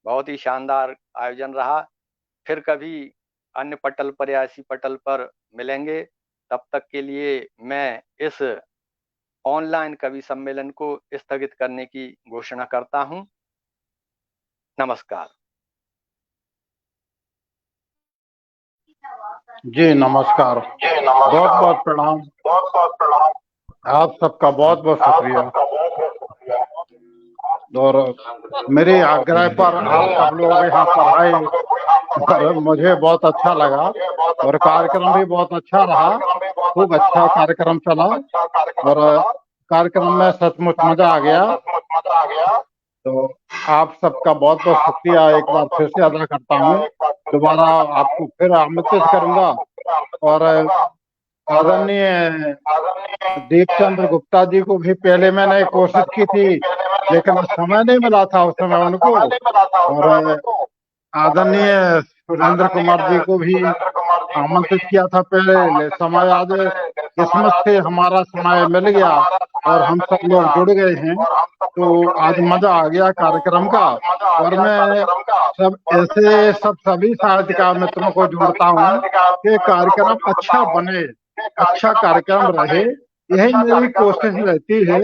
बहुत ही शानदार आयोजन रहा। फिर कभी अन्य पटल पर या इसी पटल पर मिलेंगे, तब तक के लिए मैं इस ऑनलाइन कवि सम्मेलन को स्थगित करने की घोषणा करता हूं। नमस्कार। जी नमस्कार, बहुत बहुत प्रणाम। आप सबका बहुत बहुत शुक्रिया और मेरे आग्रह पर आप सब लोग यहाँ पर आए और मुझे बहुत अच्छा लगा और कार्यक्रम भी बहुत अच्छा रहा, खूब अच्छा कार्यक्रम चला और कार्यक्रम में सचमुच मजा आ गया। तो आप सबका बहुत बहुत शुक्रिया एक बार फिर से अदा करता हूँ। दोबारा आपको फिर आमंत्रित करूंगा और आदरणीय दीपचंद्र गुप्ता जी को भी पहले मैंने कोशिश की थी, लेकिन समय नहीं मिला था उस समय उनको, और आदरणीय सुरेंद्र कुमार जी को भी आमंत्रित किया था पहले, समय आज किस्मत से हमारा समय मिल गया और हम सब लोग जुड़ गए हैं। तो आज मजा आ गया कार्यक्रम का और मैं सब ऐसे सभी साहित्यकार मित्रों को जोड़ता हूँ कि कार्यक्रम अच्छा बने, अच्छा कार्यक्रम रहे, यही मेरी कोशिश रहती है।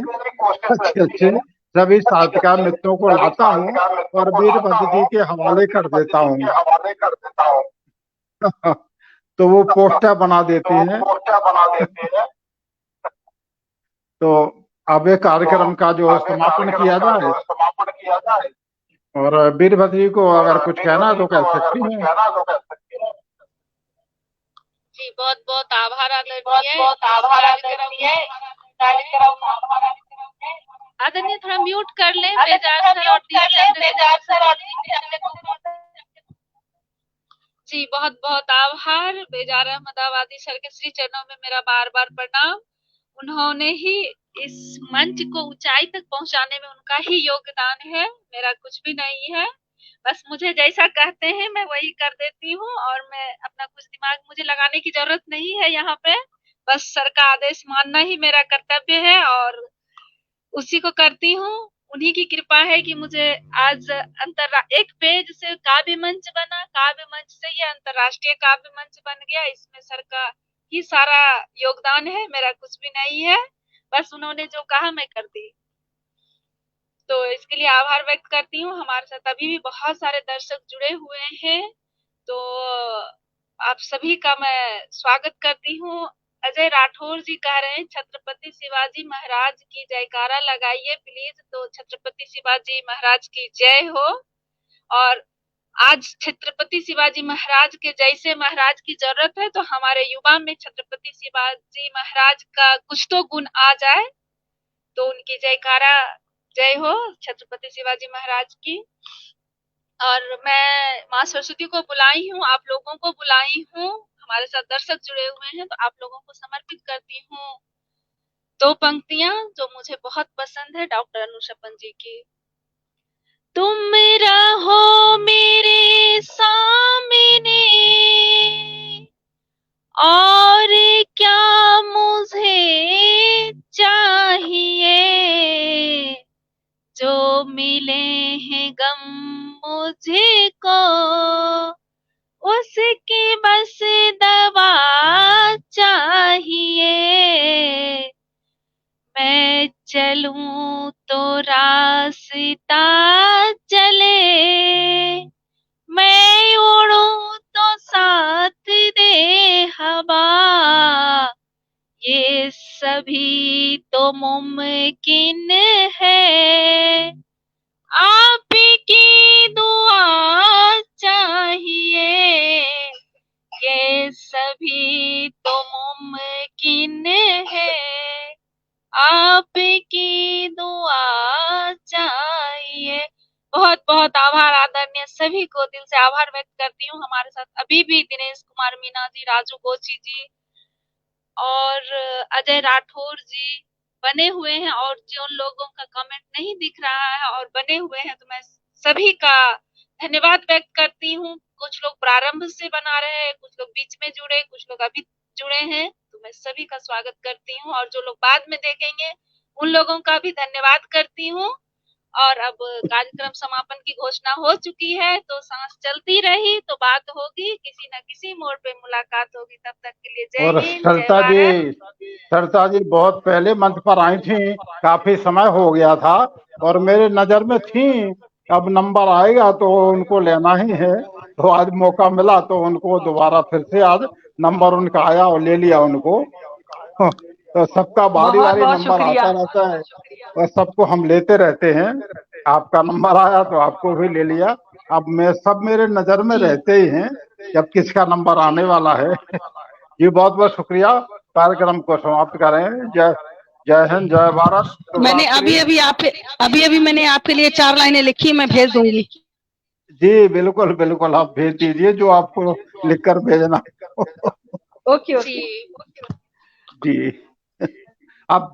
अच्छे सभी साहित्यकार मित्रों को लाता हूँ और वीरभद्र जी के हवाले कर देता हूँ तो वो पोस्टर बना देते हैं तो अब ये कार्यक्रम का जो समापन किया जाए और वीरभद्र जी को अगर कुछ कहना तो कह सकती हैं। जी बहुत बहुत आभार आदरणीय, थोड़ा म्यूट कर लें बेजार सर और जी बहुत बहुत आभार। बेजार अहमदाबादी सर के श्री चरणों में मेरा बार बार प्रणाम उन्होंने ही इस मंच को ऊंचाई तक पहुंचाने में उनका ही योगदान है, मेरा कुछ भी नहीं है। बस मुझे जैसा कहते हैं मैं वही कर देती हूँ, और मैं अपना कुछ दिमाग मुझे लगाने की जरूरत नहीं है यहाँ पे। बस सर का आदेश मानना ही मेरा कर्तव्य है और उसी को करती हूँ। उन्हीं की कृपा है कि मुझे आज एक पेज से काव्य मंच बना, काव्य मंच से ये अंतर्राष्ट्रीय काव्य मंच बन गया। इसमें सर का ही सारा योगदान है, मेरा कुछ भी नहीं है। बस उन्होंने जो कहा मैं कर दी, तो इसके लिए आभार व्यक्त करती हूँ। हमारे साथ अभी भी बहुत सारे दर्शक जुड़े हुए हैं, तो आप सभी का मैं स्वागत करती हूँ। अजय राठौर जी कह रहे हैं छत्रपति शिवाजी महाराज की जयकारा लगाइए प्लीज। तो छत्रपति शिवाजी महाराज की जय हो। और आज छत्रपति शिवाजी महाराज के जैसे महाराज की जरूरत है, तो हमारे युवा में छत्रपति शिवाजी महाराज का कुछ तो गुण आ जाए, तो उनकी जयकारा जय हो छत्रपति शिवाजी महाराज की। और मैं माँ सरस्वती को बुलाई हूँ, आप लोगों को बुलाई हूँ, हमारे साथ दर्शक जुड़े हुए हैं, तो आप लोगों को समर्पित करती हूँ 2 पंक्तियां जो मुझे बहुत पसंद है डॉक्टर अनुशपन जी की। तुम रहो मेरे सामने और क्या मुझे चाहिए, जो मिले हैं गम मुझे को उसकी बस दवा चाहिए। मैं चलूं तो रास्ता चले, मैं उड़ूं तो साथ दे हवा, ये सभी तो मुमकिन है, आपकी दुआ चाहिए। ये सभी तो मुमकिन है, आपकी दुआ चाहिए। बहुत बहुत आभार आदरणीय सभी को दिल से आभार व्यक्त करती हूँ। हमारे साथ अभी भी दिनेश कुमार मीना जी, राजू गोची जी और अजय राठौर जी बने हुए हैं, और जो लोगों का कमेंट नहीं दिख रहा है और बने हुए हैं, तो मैं सभी का धन्यवाद व्यक्त करती हूँ। कुछ लोग प्रारंभ से बना रहे हैं, कुछ लोग बीच में जुड़े, कुछ लोग अभी जुड़े हैं, तो मैं सभी का स्वागत करती हूँ। और जो लोग बाद में देखेंगे उन लोगों का भी धन्यवाद करती हूँ। और अब कार्यक्रम समापन की घोषणा हो चुकी है, तो सांस चलती रही तो बात होगी, किसी न किसी मोड़ पे मुलाकात होगी। तब तक के लिए जय और हिंद, जय भारत। सरिता जी बहुत पहले मंच पर आई थी, काफी समय हो गया था और मेरे नजर में थी। अब नंबर आएगा तो उनको लेना ही है, तो आज मौका मिला तो उनको दोबारा फिर से आज नंबर उनका आया और ले लिया उनको। तो सबका बारी बारी नंबर आता रहता है और सबको हम लेते रहते हैं। आपका नंबर आया तो आपको भी ले लिया। अब मैं सब मेरे नजर में रहते ही हैं जब किसका नंबर आने वाला है। ये बहुत बहुत शुक्रिया। कार्यक्रम को समाप्त करें। जय हिंद, जय भारत। मैंने अभी मैंने आपके लिए 4 लाइनें लिखी, मैं भेज दूंगी। जी बिल्कुल बिल्कुल, आप भेज दीजिए जो आपको लिखकर भेजना। ओके जी जी आप